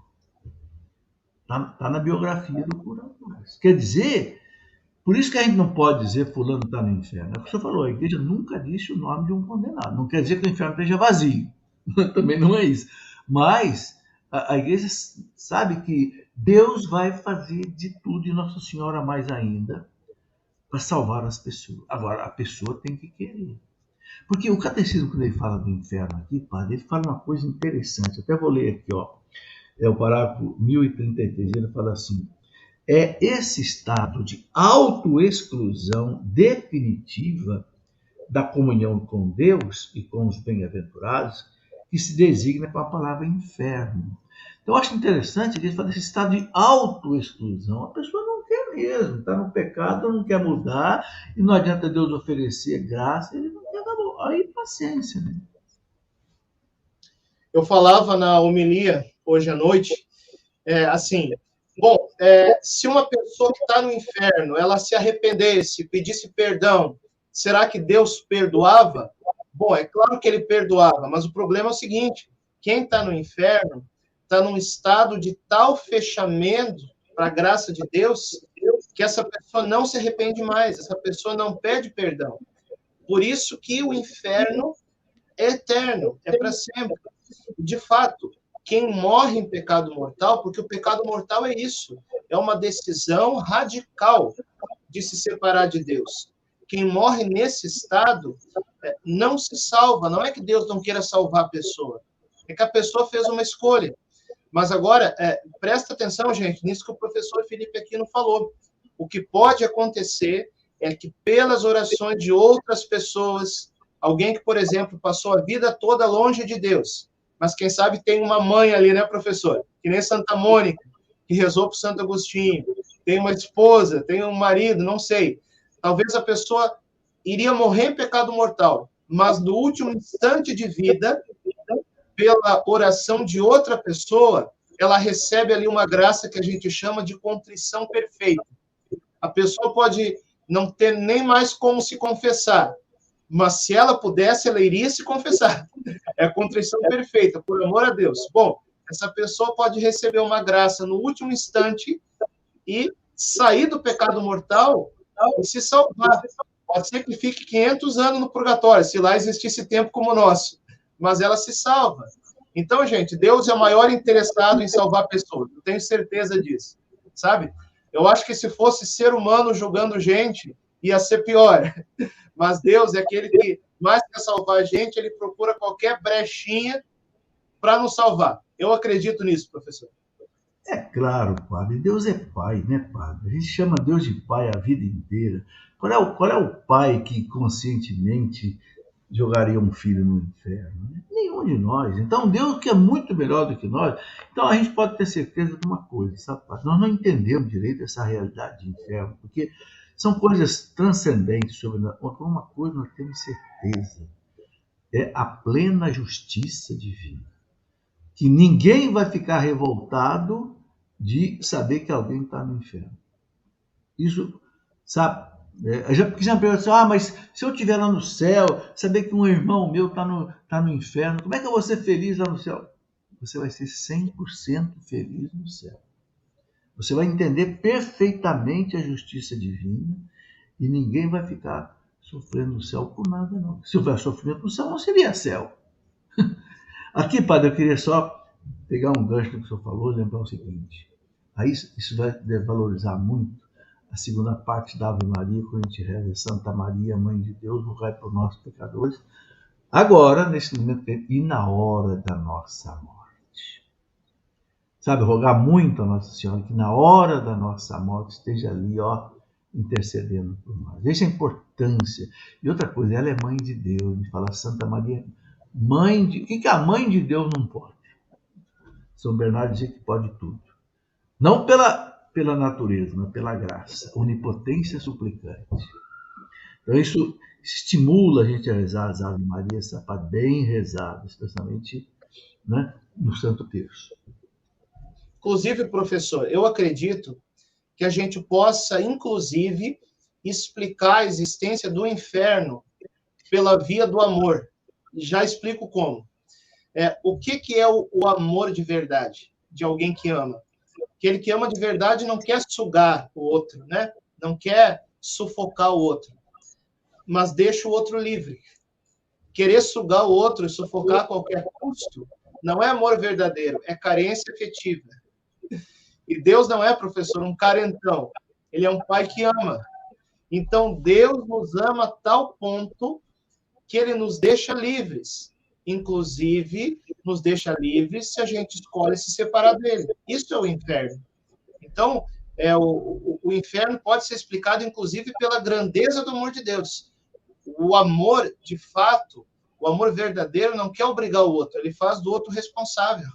Está na biografia do coronél. Quer dizer, por isso que a gente não pode dizer fulano está no inferno. É o que você falou, a igreja nunca disse o nome de um condenado. Não quer dizer que o inferno esteja vazio. Também não é isso. Mas a igreja sabe que Deus vai fazer de tudo, e Nossa Senhora mais ainda, para salvar as pessoas. Agora, a pessoa tem que querer. Porque o catecismo, quando ele fala do inferno aqui, padre, ele fala uma coisa interessante. Até vou ler aqui, ó. É o parágrafo 1033. Ele fala assim: é esse estado de autoexclusão definitiva da comunhão com Deus e com os bem-aventurados que se designa com a palavra inferno. Então, eu acho interessante que ele fala desse estado de autoexclusão. A pessoa não quer mesmo, está no pecado, não quer mudar, e não adianta Deus oferecer graça, ele não quer dar. Aí, paciência, né? Eu falava na homilia hoje à noite, assim, bom, se uma pessoa que está no inferno, ela se arrependesse, pedisse perdão, será que Deus perdoava? Bom, é claro que ele perdoava, mas o problema é o seguinte: quem está no inferno está num estado de tal fechamento para a graça de Deus que essa pessoa não se arrepende mais, essa pessoa não pede perdão. Por isso que o inferno é eterno, é para sempre. De fato, quem morre em pecado mortal, porque o pecado mortal é isso, é uma decisão radical de se separar de Deus. Quem morre nesse estado não se salva. Não é que Deus não queira salvar a pessoa, é que a pessoa fez uma escolha. Mas agora, presta atenção, gente, nisso que o professor Felipe Aquino falou. O que pode acontecer é que, pelas orações de outras pessoas, alguém que, por exemplo, passou a vida toda longe de Deus, mas quem sabe tem uma mãe ali, né, professor? Que nem Santa Mônica, que rezou para Santo Agostinho, tem uma esposa, tem um marido, não sei. Talvez a pessoa iria morrer em pecado mortal, mas no último instante de vida, pela oração de outra pessoa, ela recebe ali uma graça que a gente chama de contrição perfeita. A pessoa pode não ter nem mais como se confessar, mas se ela pudesse, ela iria se confessar. É a contrição perfeita, por amor a Deus. Bom, essa pessoa pode receber uma graça no último instante e sair do pecado mortal e se salvar. Pode ser que fique 500 anos no purgatório, se lá existisse tempo como o nosso, mas ela se salva. Então, gente, Deus é o maior interessado em salvar pessoas, eu tenho certeza disso, sabe? Eu acho que se fosse ser humano julgando gente, ia ser pior. Mas Deus é aquele que, mais que salvar a gente, ele procura qualquer brechinha para nos salvar. Eu acredito nisso, professor. É claro, padre. Deus é pai, né, padre? A gente chama Deus de pai a vida inteira. Qual é o pai que conscientemente jogaria um filho no inferno? Nenhum de nós. Então, Deus que é muito melhor do que nós. Então, a gente pode ter certeza de uma coisa, sabe, padre? Nós não entendemos direito essa realidade de inferno, porque são coisas transcendentes sobre nós. Uma coisa nós temos certeza: é a plena justiça divina. Que ninguém vai ficar revoltado de saber que alguém está no inferno. Isso, sabe? Porque já pensou assim, mas se eu estiver lá no céu, saber que um irmão meu está no inferno, como é que eu vou ser feliz lá no céu? Você vai ser 100% feliz no céu. Você vai entender perfeitamente a justiça divina e ninguém vai ficar sofrendo no céu por nada, não. Se houver sofrimento no céu, não seria céu. Aqui, padre, eu queria só pegar um gancho do que o senhor falou e lembrar o seguinte. Aí isso vai valorizar muito a segunda parte da Ave Maria, quando a gente reza Santa Maria, Mãe de Deus, rogai por nós pecadores, agora, nesse momento, e na hora da nossa morte. Sabe, rogar muito a Nossa Senhora que na hora da nossa morte esteja ali, ó, intercedendo por nós. Veja a importância. E outra coisa, ela é Mãe de Deus. A gente fala Santa Maria, Mãe de... O que a Mãe de Deus não pode? São Bernardo dizia que pode tudo. Não pela pela natureza, mas pela graça. Onipotência suplicante. Então, isso estimula a gente a rezar as Ave Marias bem rezadas, especialmente, né, no Santo Terço. Inclusive, professor, eu acredito que a gente possa, inclusive, explicar a existência do inferno pela via do amor. Já explico como. O que é o amor de verdade de alguém que ama? Aquele que ama de verdade não quer sugar o outro, né? Não quer sufocar o outro, mas deixa o outro livre. Querer sugar o outro e sufocar a qualquer custo não é amor verdadeiro, é carência afetiva. E Deus não é, professor, um carentão. Ele é um pai que ama. Então, Deus nos ama a tal ponto que ele nos deixa livres. Inclusive, nos deixa livres se a gente escolhe se separar dele. Isso é o inferno. Então, o inferno pode ser explicado, inclusive, pela grandeza do amor de Deus. O amor, de fato, o amor verdadeiro não quer obrigar o outro, ele faz do outro responsável.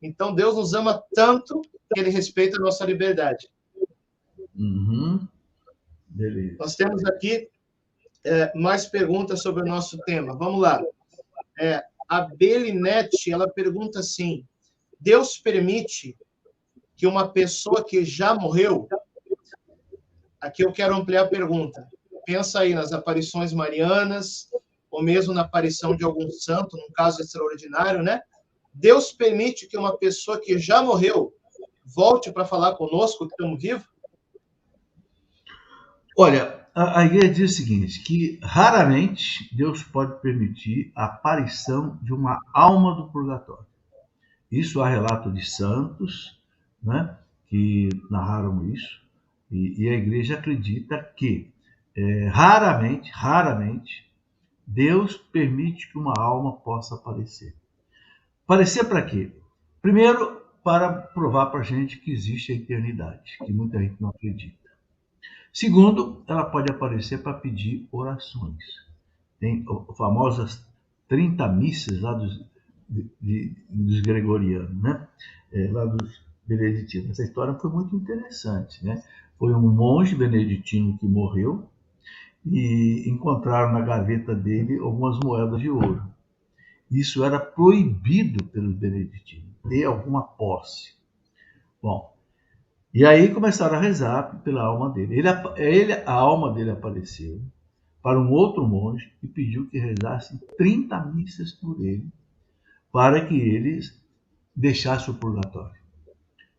Então, Deus nos ama tanto que ele respeita a nossa liberdade. Uhum. Beleza. Nós temos aqui mais perguntas sobre o nosso tema. Vamos lá. A Belinete, ela pergunta assim: Deus permite que uma pessoa que já morreu... Aqui eu quero ampliar a pergunta. Pensa aí nas aparições marianas, ou mesmo na aparição de algum santo, num caso extraordinário, né? Deus permite que uma pessoa que já morreu volte para falar conosco, que estamos vivos? Olha, a igreja diz o seguinte, que raramente Deus pode permitir a aparição de uma alma do purgatório. Isso há relato de santos, né, que narraram isso, e a igreja acredita que raramente, Deus permite que uma alma possa aparecer. Aparecer para quê? Primeiro, para provar para a gente que existe a eternidade, que muita gente não acredita. Segundo, ela pode aparecer para pedir orações. Tem famosas 30 missas lá dos gregorianos, né? Lá dos beneditinos. Essa história foi muito interessante, né? Foi um monge beneditino que morreu e encontraram na gaveta dele algumas moedas de ouro. Isso era proibido pelos beneditinos, ter alguma posse. Bom, e aí começaram a rezar pela alma dele. A alma dele apareceu para um outro monge e pediu que rezassem 30 missas por ele, para que eles deixassem o purgatório,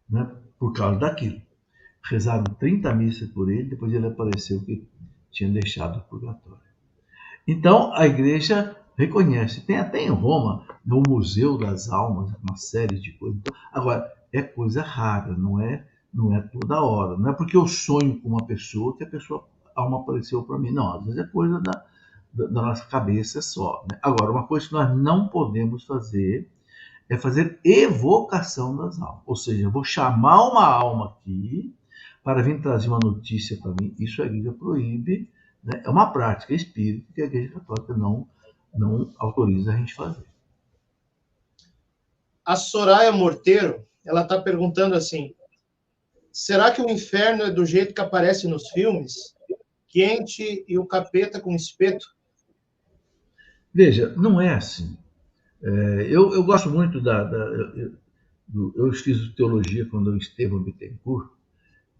né? Por causa daquilo. Rezaram 30 missas por ele, depois ele apareceu que tinha deixado o purgatório. Então, a igreja reconhece. Tem até em Roma, no Museu das Almas, uma série de coisas. Agora, é coisa rara, não é toda hora. Não é porque eu sonho com uma pessoa que a alma apareceu para mim. Não, às vezes é coisa da nossa cabeça só, né? Agora, uma coisa que nós não podemos fazer é fazer evocação das almas. Ou seja, eu vou chamar uma alma aqui para vir trazer uma notícia para mim. Isso a igreja proíbe, né? É uma prática espírita que a igreja católica não autoriza a gente fazer. A Soraya Morteiro, ela está perguntando assim: será que o inferno é do jeito que aparece nos filmes? Quente e o capeta com espeto? Veja, não é assim. Eu gosto muito eu fiz teologia quando eu Estevão Bittencourt,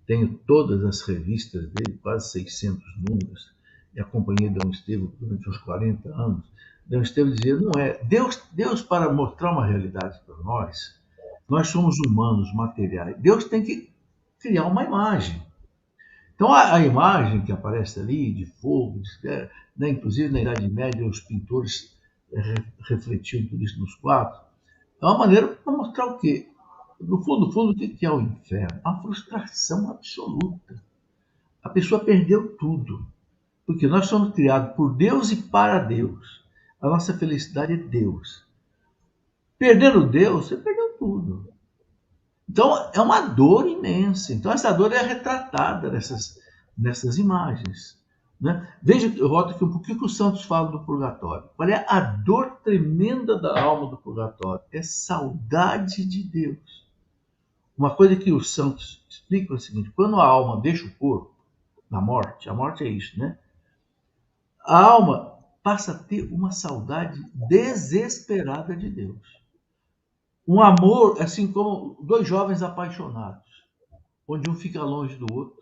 tenho todas as revistas dele, quase 600 números, e acompanhei Dom Estevão durante uns 40 anos. Dom Estevão dizia, não é, Deus para mostrar uma realidade para nós somos humanos, materiais, Deus tem que criar uma imagem. Então a imagem que aparece ali, de fogo, né, inclusive na Idade Média os pintores refletiam tudo isso nos quadros, é uma maneira para mostrar o quê? No fundo, o que é o inferno? A frustração absoluta. A pessoa perdeu tudo. Porque nós somos criados por Deus e para Deus. A nossa felicidade é Deus. Perdendo Deus, você perdeu tudo. Então, é uma dor imensa. Então, essa dor é retratada nessas imagens, né? Veja, eu volto aqui, por que os santos falam do purgatório? Qual é a dor tremenda da alma do purgatório? É saudade de Deus. Uma coisa que os santos explicam é o seguinte: quando a alma deixa o corpo, na morte, a morte é isso, né? A alma passa a ter uma saudade desesperada de Deus. Um amor, assim como dois jovens apaixonados, onde um fica longe do outro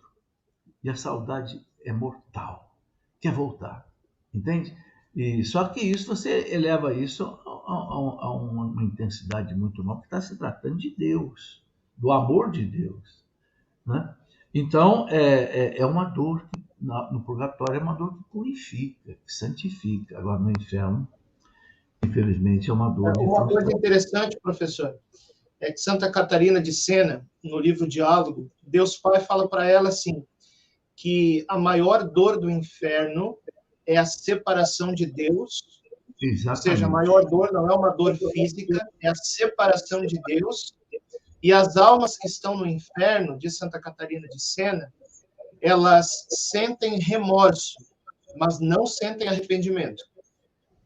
e a saudade é mortal, quer voltar, entende? E só que isso você eleva isso a uma intensidade muito maior, porque está se tratando de Deus, do amor de Deus, né? Então é uma dor que no purgatório é uma dor que purifica, que santifica. Agora no inferno, infelizmente, é uma dor de Uma coisa transformação. interessante, professor, é que Santa Catarina de Sena, no livro Diálogo, Deus Pai fala para ela assim, que a maior dor do inferno é a separação de Deus, ou seja, a Exatamente. maior dor não é uma dor física, é a separação de Deus, e as almas que estão no inferno, de Santa Catarina de Sena, elas sentem remorso, mas não sentem arrependimento,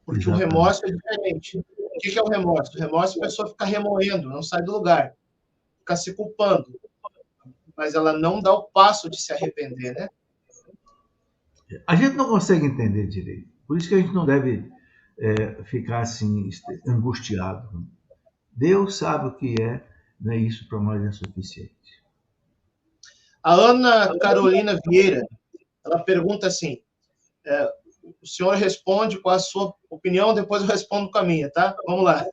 porque o Exatamente. remorso é diferente. O que é o remorso? O remorso é a pessoa ficar remoendo, não sai do lugar, ficar se culpando, mas ela não dá o passo de se arrepender, né? A gente não consegue entender direito. Por isso que a gente não deve ficar assim angustiado. Deus sabe o que é, né? Isso para nós é suficiente. A Ana Carolina Vieira, ela pergunta assim, o senhor responde com a sua opinião, depois eu respondo com a minha, tá? Vamos lá.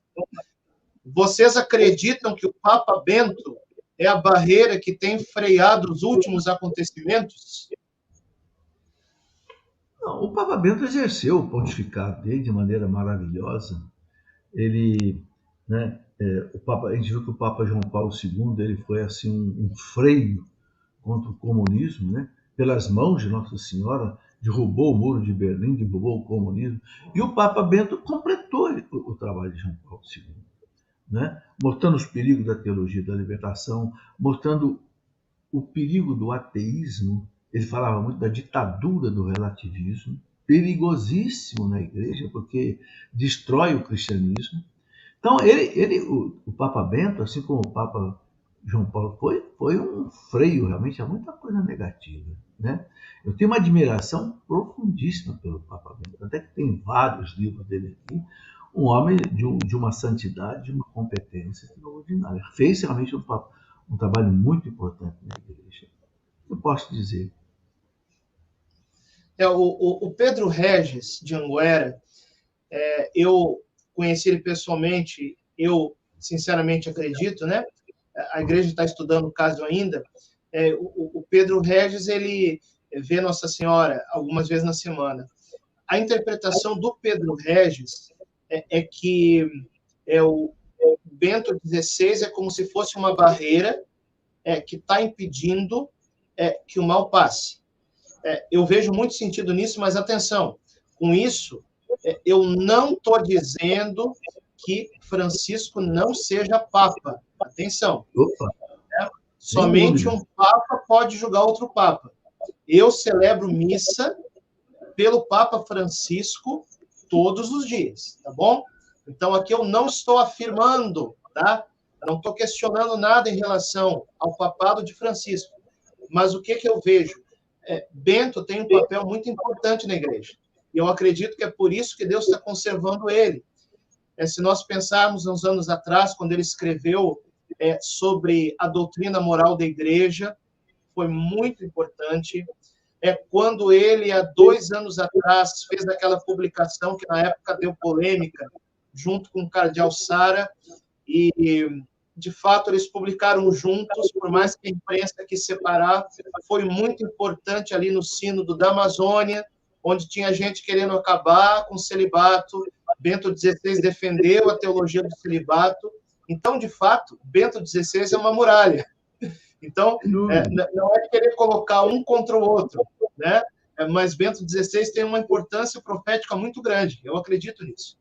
Vocês acreditam que o Papa Bento é a barreira que tem freado os últimos acontecimentos? Não, o Papa Bento exerceu o pontificado dele de maneira maravilhosa. Ele, né, a gente viu que o Papa João Paulo II ele foi assim um freio contra o comunismo, né? Pelas mãos de Nossa Senhora, derrubou o muro de Berlim, derrubou o comunismo. E o Papa Bento completou o trabalho de João Paulo II, né? Mostrando os perigos da teologia da libertação, mostrando o perigo do ateísmo. Ele falava muito da ditadura do relativismo, perigosíssimo na igreja, porque destrói o cristianismo. Então, o Papa Bento, assim como o Papa João Paulo, foi um freio realmente a muita coisa negativa, né? Eu tenho uma admiração profundíssima pelo Papa Bento, até que tem vários livros dele aqui. Um homem de uma santidade, de uma competência extraordinária. Fez realmente um trabalho muito importante na igreja. Eu posso dizer. O Pedro Regis, de Anguera, eu conheci ele pessoalmente, eu sinceramente acredito, né? A igreja está estudando o caso ainda. O Pedro Regis, ele vê Nossa Senhora algumas vezes na semana. A interpretação do Pedro Regis é que o Bento XVI é como se fosse uma barreira que está impedindo que o mal passe. Eu vejo muito sentido nisso, mas atenção, com isso, eu não estou dizendo que Francisco não seja Papa. Atenção. Opa, Somente um Papa pode julgar outro Papa. Eu celebro missa pelo Papa Francisco todos os dias, tá bom? Então, aqui eu não estou afirmando, tá? Não estou questionando nada em relação ao papado de Francisco. Mas o que eu vejo? Bento tem um papel muito importante na igreja. E eu acredito que é por isso que Deus está conservando ele. Se nós pensarmos uns anos atrás, quando ele escreveu sobre a doutrina moral da igreja, foi muito importante. Quando ele, há 2 anos atrás, fez aquela publicação que na época deu polêmica, junto com o cardeal Sara, e de fato eles publicaram juntos, por mais que a imprensa quis separar, foi muito importante ali no sínodo da Amazônia, onde tinha gente querendo acabar com o celibato. Bento XVI defendeu a teologia do celibato. Então, de fato, Bento XVI é uma muralha. Então, não é querer colocar um contra o outro, né? Mas Bento XVI tem uma importância profética muito grande. Eu acredito nisso.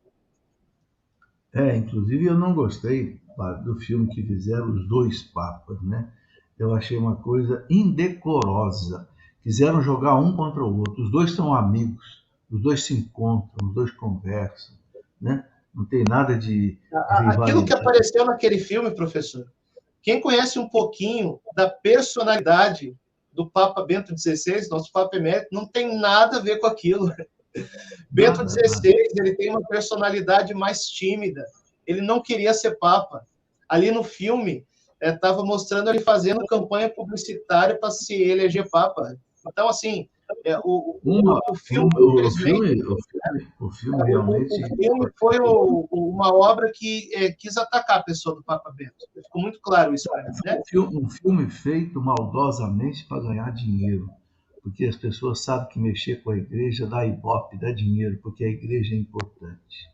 Inclusive eu não gostei do filme que fizeram os dois papas, né? Eu achei uma coisa indecorosa. Quiseram jogar um contra o outro. Os dois são amigos, os dois se encontram, os dois conversam, né? Não tem nada de rivalidade. Aquilo que apareceu naquele filme, professor, Quem conhece um pouquinho da personalidade do Papa Bento XVI, nosso Papa Emérito, não tem nada a ver com aquilo. Bento XVI, ele tem uma personalidade mais tímida. Ele não queria ser Papa. Ali no filme, estava mostrando ele fazendo campanha publicitária para se eleger Papa. Então, assim, o filme realmente... O filme foi uma obra que quis atacar a pessoa do Papa Bento. Ficou muito claro isso para mim, né? Um filme feito maldosamente para ganhar dinheiro, porque as pessoas sabem que mexer com a igreja dá ibope, dá dinheiro, porque a igreja é importante.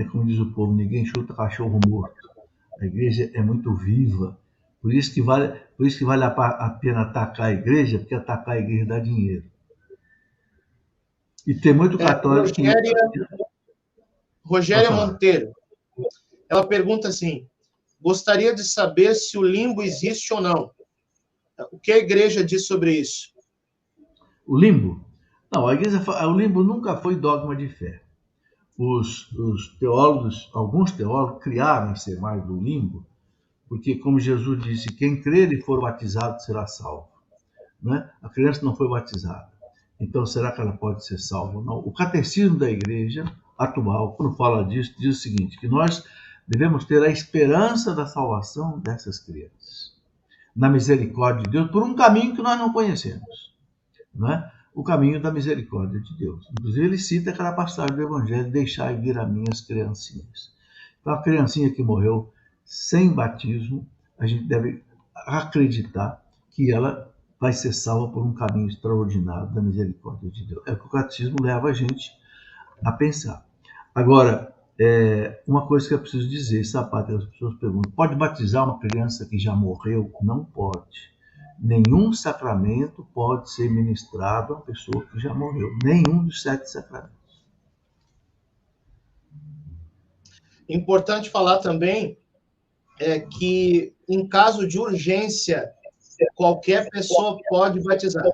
Como diz o povo, ninguém chuta cachorro morto. A igreja é muito viva. Por isso que vale a pena atacar a igreja, porque atacar a igreja dá dinheiro. E tem muito católico... Rogéria Monteiro, ela pergunta assim, gostaria de saber se o limbo existe ou não. O que a igreja diz sobre isso? O limbo? Não, o limbo nunca foi dogma de fé. Os teólogos, alguns teólogos, criaram esse mais do limbo, porque, como Jesus disse, quem crer e for batizado será salvo. Né? A criança não foi batizada. Então, será que ela pode ser salva ou não? O catecismo da igreja atual, quando fala disso, diz o seguinte, que nós devemos ter a esperança da salvação dessas crianças, na misericórdia de Deus, por um caminho que nós não conhecemos. Não é? O caminho da misericórdia de Deus. Inclusive, ele cita aquela passagem do Evangelho, deixai vir a minhas criancinhas. Então, a criancinha que morreu sem batismo, a gente deve acreditar que ela vai ser salva por um caminho extraordinário da misericórdia de Deus. É o que o catecismo leva a gente a pensar. Agora, uma coisa que eu preciso dizer, sabe, as pessoas perguntam, pode batizar uma criança que já morreu? Não pode. Nenhum sacramento pode ser ministrado a uma pessoa que já morreu. Nenhum dos 7 sacramentos. Importante falar também que, em caso de urgência, qualquer pessoa pode batizar.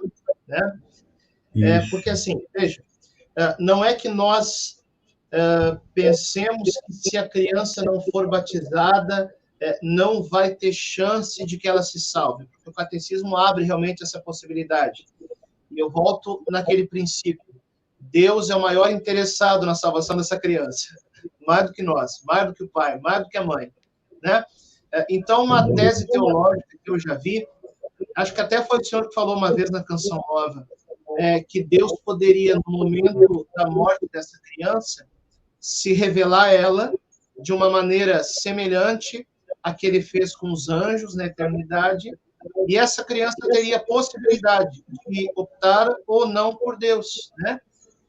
Né? Porque, assim, veja, não é que nós pensemos que se a criança não for batizada, não vai ter chance de que ela se salve, porque o catecismo abre realmente essa possibilidade. E eu volto naquele princípio. Deus é o maior interessado na salvação dessa criança, mais do que nós, mais do que o pai, mais do que a mãe. Né? Então, uma tese teológica que eu já vi, acho que até foi o senhor que falou uma vez na Canção Nova, que Deus poderia, no momento da morte dessa criança, se revelar a ela de uma maneira semelhante à que ele fez com os anjos na eternidade, e essa criança teria a possibilidade de optar ou não por Deus, né?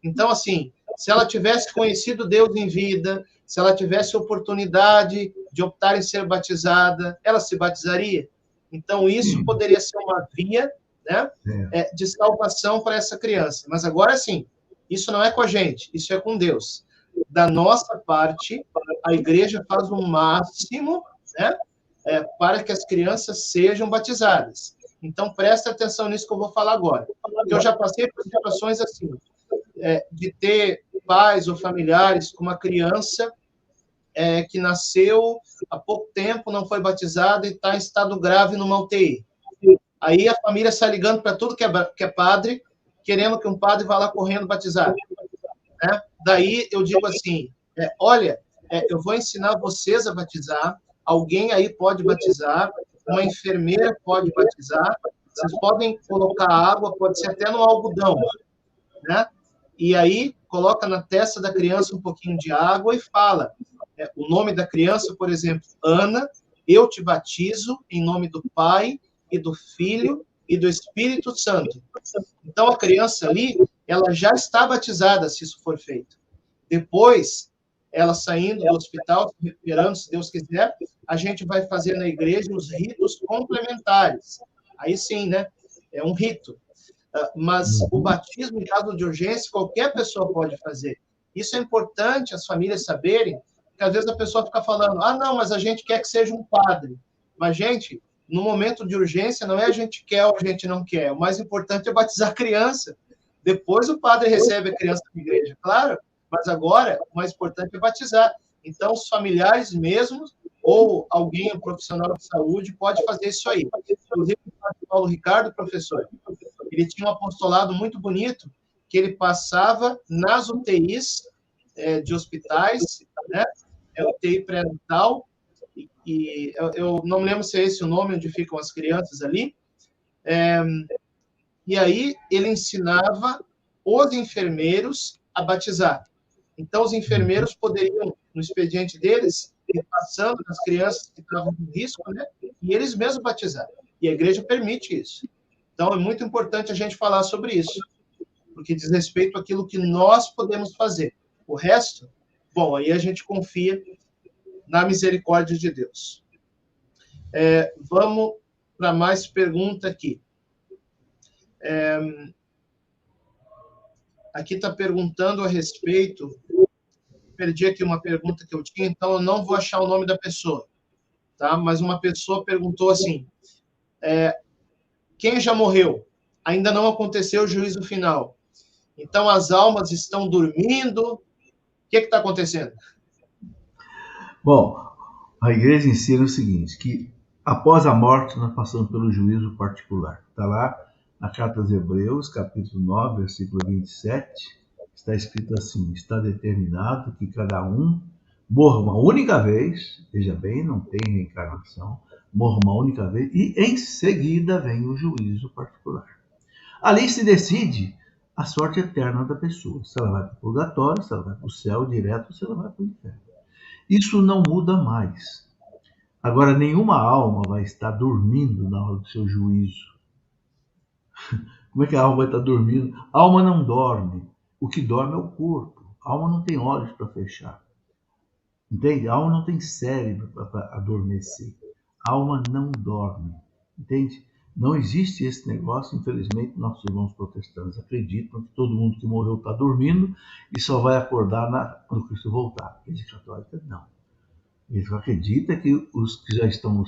Então, assim, se ela tivesse conhecido Deus em vida, se ela tivesse oportunidade de optar em ser batizada, ela se batizaria. Então, isso poderia ser uma via, né, de salvação para essa criança. Mas agora, sim, isso não é com a gente, isso é com Deus. Da nossa parte, a igreja faz o máximo, né, para que as crianças sejam batizadas. Então, presta atenção nisso que eu vou falar agora. Porque eu já passei por situações assim, de ter pais ou familiares com uma criança que nasceu há pouco tempo, não foi batizada e está em estado grave numa UTI. Aí a família sai ligando para tudo que é padre, querendo que um padre vá lá correndo batizar. Né? Daí eu digo assim, olha, eu vou ensinar vocês a batizar, alguém aí pode batizar, uma enfermeira pode batizar, vocês podem colocar água, pode ser até no algodão, né? E aí coloca na testa da criança um pouquinho de água e fala, o nome da criança, por exemplo, Ana, eu te batizo em nome do Pai e do Filho e do Espírito Santo. Então, a criança ali, ela já está batizada, se isso for feito. Depois, ela saindo do hospital, se recuperando, se Deus quiser, a gente vai fazer na igreja os ritos complementares. Aí sim, né? É um rito. Mas o batismo, em caso de urgência, qualquer pessoa pode fazer. Isso é importante as famílias saberem, porque às vezes a pessoa fica falando, não, mas a gente quer que seja um padre. Mas, gente, no momento de urgência, não é a gente quer ou a gente não quer. O mais importante é batizar a criança. Depois o padre recebe a criança na igreja, claro, mas agora o mais importante é batizar. Então, os familiares mesmos, ou alguém, um profissional de saúde, pode fazer isso aí. Inclusive, o padre Paulo Ricardo, professor, ele tinha um apostolado muito bonito, que ele passava nas UTIs de hospitais, né? UTI pré-natal, e eu não me lembro se é esse o nome onde ficam as crianças ali, e aí ele ensinava os enfermeiros a batizar. Então, os enfermeiros poderiam, no expediente deles, ir passando nas crianças que estavam em risco, né? E eles mesmos batizar. E a igreja permite isso. Então, é muito importante a gente falar sobre isso, porque diz respeito àquilo que nós podemos fazer. O resto, bom, aí a gente confia na misericórdia de Deus. Vamos para mais pergunta aqui. Aqui está perguntando a respeito... Perdi aqui uma pergunta que eu tinha, então eu não vou achar o nome da pessoa, tá? Mas uma pessoa perguntou assim, quem já morreu? Ainda não aconteceu o juízo final. Então as almas estão dormindo? O que está acontecendo? Bom, a igreja ensina o seguinte, que após a morte nós passamos pelo juízo particular. Está lá na Carta aos Hebreus, capítulo 9, versículo 27, está escrito assim, está determinado que cada um morra uma única vez, veja bem, não tem reencarnação, morra uma única vez, e em seguida vem o juízo particular. Ali se decide a sorte eterna da pessoa, se ela vai para o purgatório, se ela vai para o céu direto, se ela vai para o inferno. Isso não muda mais. Agora, nenhuma alma vai estar dormindo na hora do seu juízo. Como é que a alma vai estar dormindo? A alma não dorme. O que dorme é o corpo. A alma não tem olhos para fechar. Entende? A alma não tem cérebro para adormecer. A alma não dorme. Entende? Não existe esse negócio, infelizmente, nossos irmãos protestantes acreditam que todo mundo que morreu está dormindo e só vai acordar quando Cristo voltar. A Igreja Católica, não. Eles acreditam que os que já estão no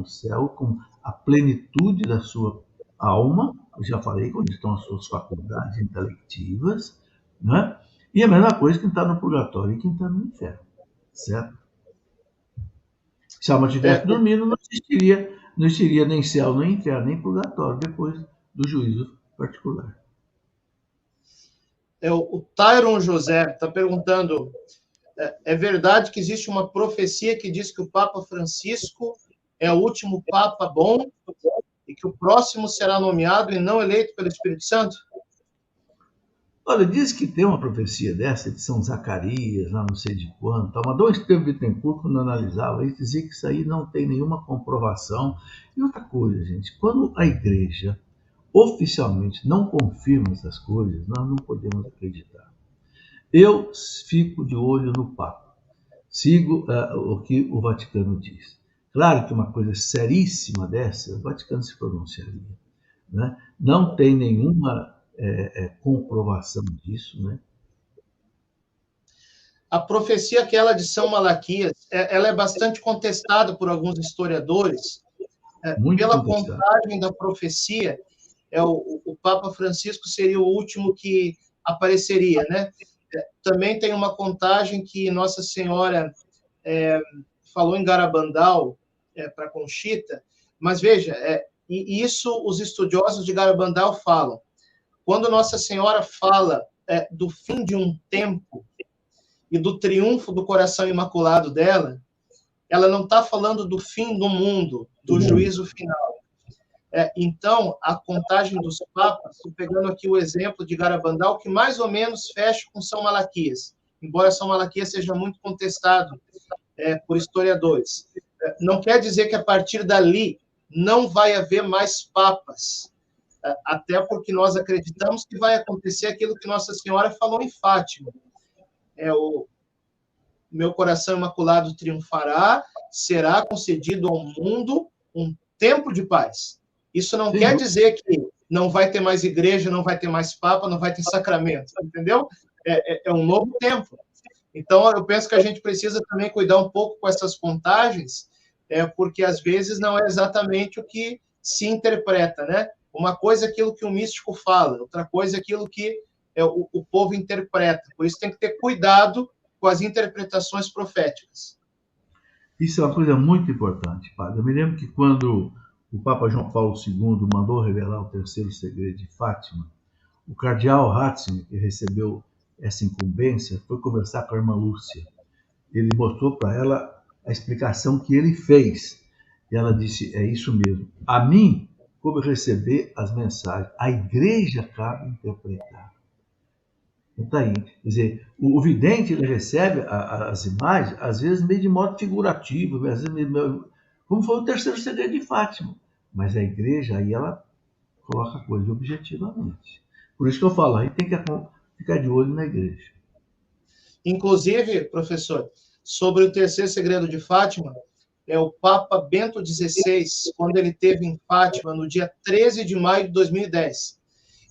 céu com a plenitude da sua alma, eu já falei, quando estão as suas faculdades intelectivas, né? E a mesma coisa quem está no purgatório e quem está no inferno, certo? Se a alma estivesse dormindo, não existiria nem céu, nem inferno, nem purgatório depois do juízo particular. O Tyron José está perguntando, é verdade que existe uma profecia que diz que o Papa Francisco é o último Papa bom e que o próximo será nomeado e não eleito pelo Espírito Santo? Olha, diz que tem uma profecia dessa de São Zacarias, lá não sei de quanto, mas Dom Estevam Bittencourt, quando analisava isso, dizia que isso aí não tem nenhuma comprovação. E outra coisa, gente, quando a igreja oficialmente não confirma essas coisas, nós não podemos acreditar. Eu fico de olho no Papa, sigo o que o Vaticano diz. Claro que uma coisa seríssima dessa, o Vaticano se pronunciaria, né? Não tem nenhuma comprovação disso, né? A profecia aquela de São Malaquias, ela é bastante contestada por alguns historiadores. Pela contagem da profecia, o Papa Francisco seria o último que apareceria, né? Também tem uma contagem que Nossa Senhora falou em Garabandal para Conchita, mas veja, e isso os estudiosos de Garabandal falam. Quando Nossa Senhora fala do fim de um tempo e do triunfo do coração imaculado dela, ela não está falando do fim do mundo, do juízo final. Então, a contagem dos papas, estou pegando aqui o exemplo de Garabandal, que mais ou menos fecha com São Malaquias, embora São Malaquias seja muito contestado por historiadores. Não quer dizer que a partir dali não vai haver mais papas, até porque nós acreditamos que vai acontecer aquilo que Nossa Senhora falou em Fátima. O meu coração imaculado triunfará, será concedido ao mundo um tempo de paz. Isso não quer dizer que não vai ter mais igreja, não vai ter mais papa, não vai ter sacramento, entendeu? É um novo tempo. Então, eu penso que a gente precisa também cuidar um pouco com essas contagens, porque às vezes não é exatamente o que se interpreta, né? Uma coisa é aquilo que o místico fala, outra coisa é aquilo que o povo interpreta. Por isso tem que ter cuidado com as interpretações proféticas. Isso é uma coisa muito importante, padre. Eu me lembro que quando o Papa João Paulo II mandou revelar o terceiro segredo de Fátima, o cardeal Ratzinger, que recebeu essa incumbência, foi conversar com a irmã Lúcia. Ele mostrou para ela a explicação que ele fez. E ela disse, é isso mesmo. A mim, como receber as mensagens, a igreja cabe interpretar. Então, aí, quer dizer, o vidente ele recebe as imagens, às vezes meio de modo figurativo, às vezes como foi o terceiro segredo de Fátima. Mas a igreja, aí ela coloca a coisa objetivamente. Por isso que eu falo, aí tem que ficar de olho na igreja. Inclusive, professor, sobre o terceiro segredo de Fátima, o Papa Bento XVI, quando ele esteve em Fátima, no dia 13 de maio de 2010,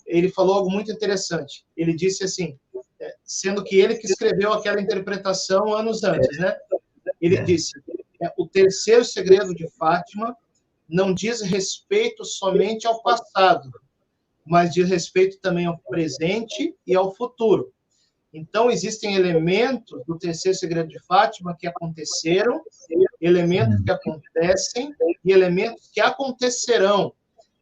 ele falou algo muito interessante. Ele disse assim, sendo que ele que escreveu aquela interpretação anos antes, né? Ele disse, o terceiro segredo de Fátima não diz respeito somente ao passado, mas diz respeito também ao presente e ao futuro. Então, existem elementos do terceiro segredo de Fátima que aconteceram, elementos que acontecem e elementos que acontecerão.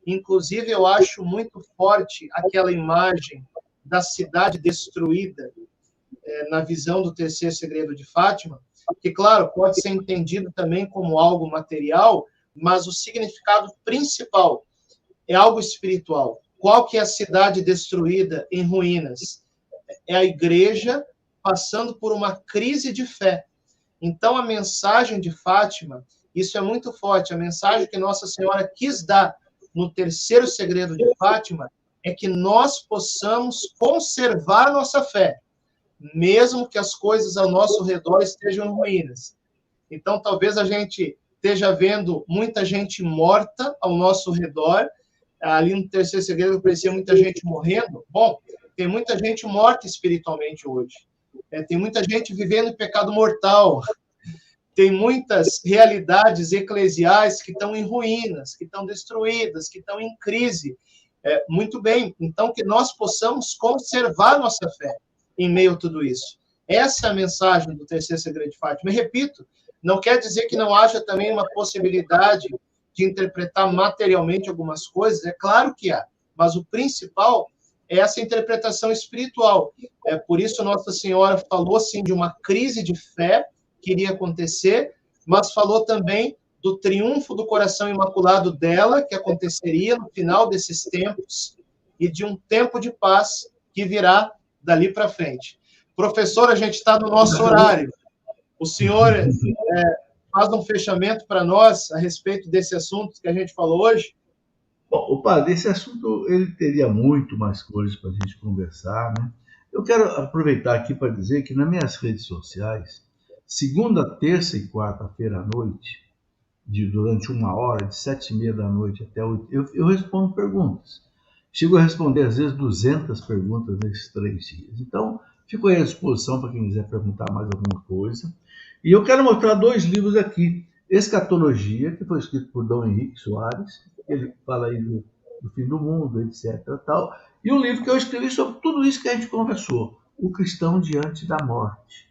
Inclusive, eu acho muito forte aquela imagem da cidade destruída na visão do terceiro segredo de Fátima, que, claro, pode ser entendido também como algo material, mas o significado principal é algo espiritual. Qual que é a cidade destruída em ruínas? É a igreja passando por uma crise de fé. Então, a mensagem de Fátima, isso é muito forte, a mensagem que Nossa Senhora quis dar no terceiro segredo de Fátima é que nós possamos conservar nossa fé, mesmo que as coisas ao nosso redor estejam em ruínas. Então, talvez a gente esteja vendo muita gente morta ao nosso redor. Ali no terceiro segredo parecia muita gente morrendo. Bom, tem muita gente morta espiritualmente hoje. Tem muita gente vivendo em pecado mortal. Tem muitas realidades eclesiais que estão em ruínas, que estão destruídas, que estão em crise. Muito bem, então que nós possamos conservar nossa fé em meio a tudo isso. Essa é a mensagem do terceiro segredo de Fátima. E repito, não quer dizer que não haja também uma possibilidade de interpretar materialmente algumas coisas, é claro que há, mas o principal é essa interpretação espiritual. Por isso Nossa Senhora falou, sim, de uma crise de fé que iria acontecer, mas falou também do triunfo do coração imaculado dela, que aconteceria no final desses tempos, e de um tempo de paz que virá dali para frente. Professor, a gente está no nosso horário. O senhor faz um fechamento para nós a respeito desse assunto que a gente falou hoje? Bom, padre, esse assunto ele teria muito mais coisas para a gente conversar, né? Eu quero aproveitar aqui para dizer que nas minhas redes sociais, segunda, terça e quarta-feira à noite, durante 1 hora, de 7h30 da noite até 8, eu respondo perguntas. Chego a responder, às vezes, 200 perguntas nesses 3 dias. Então, fico aí à disposição para quem quiser perguntar mais alguma coisa. E eu quero mostrar 2 livros aqui. Escatologia, que foi escrito por Dom Henrique Soares, ele fala aí do fim do mundo, etc. Tal. E um livro que eu escrevi sobre tudo isso que a gente conversou, O Cristão Diante da Morte.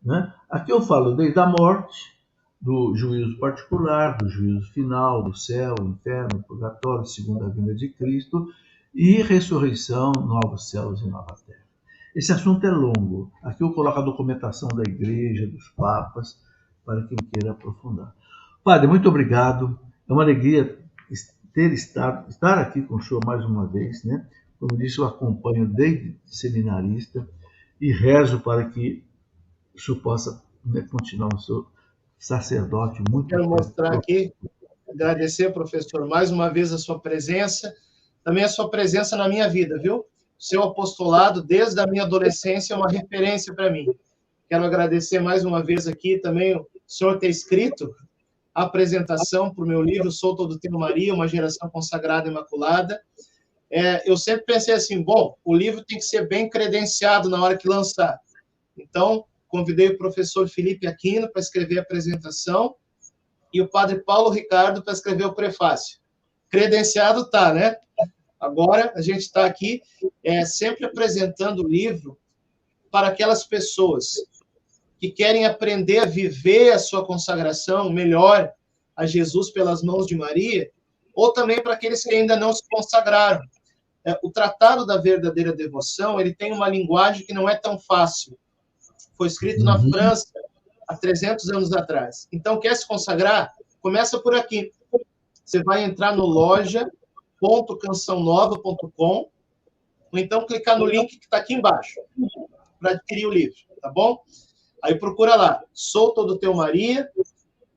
Né? Aqui eu falo desde a morte, do juízo particular, do juízo final, do céu, inferno, purgatório, segunda vinda de Cristo, e ressurreição, novos céus e nova terra. Esse assunto é longo. Aqui eu coloco a documentação da igreja, dos papas, para quem queira aprofundar. Padre, muito obrigado. É uma alegria estar aqui com o senhor mais uma vez, né? Como disse, eu acompanho desde seminarista e rezo para que o senhor possa, né, continuar o seu sacerdote muito. Quero mostrar aqui, agradecer, professor, mais uma vez a sua presença, também a sua presença na minha vida, viu? Seu apostolado, desde a minha adolescência, é uma referência para mim. Quero agradecer mais uma vez aqui também o senhor ter escrito a apresentação para o meu livro, Sou Todo Teu Maria, uma geração consagrada e imaculada. Eu sempre pensei assim, bom, o livro tem que ser bem credenciado na hora que lançar. Então, convidei o professor Felipe Aquino para escrever a apresentação e o padre Paulo Ricardo para escrever o prefácio. Credenciado tá, né? Agora, a gente está aqui sempre apresentando o livro para aquelas pessoas que querem aprender a viver a sua consagração melhor a Jesus pelas mãos de Maria, ou também para aqueles que ainda não se consagraram. O Tratado da Verdadeira Devoção, ele tem uma linguagem que não é tão fácil. Foi escrito na França há 300 anos atrás. Então, quer se consagrar? Começa por aqui. Você vai entrar no loja.cançãonova.com ou então clicar no link que está aqui embaixo para adquirir o livro, tá bom? Aí procura lá, Sou Todo Teu Maria,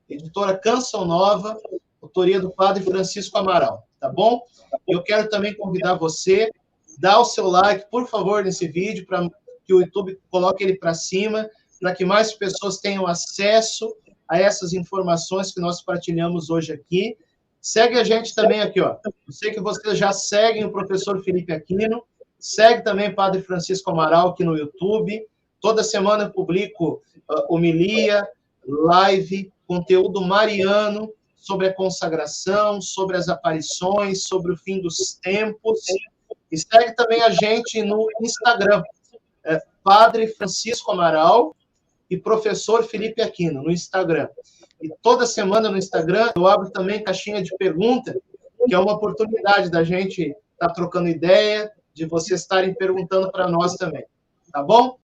editora Canção Nova, autoria do Padre Francisco Amaral, tá bom? Eu quero também convidar você, dar o seu like, por favor, nesse vídeo, para que o YouTube coloque ele para cima, para que mais pessoas tenham acesso a essas informações que nós partilhamos hoje aqui. Segue a gente também aqui, ó. Eu sei que vocês já seguem o professor Felipe Aquino, segue também o Padre Francisco Amaral aqui no YouTube. Toda semana eu publico homilia, live, conteúdo mariano sobre a consagração, sobre as aparições, sobre o fim dos tempos. E segue também a gente no Instagram, Padre Francisco Amaral e Professor Felipe Aquino, no Instagram. E toda semana no Instagram eu abro também caixinha de pergunta, que é uma oportunidade da gente estar trocando ideia, de vocês estarem perguntando para nós também. Tá bom?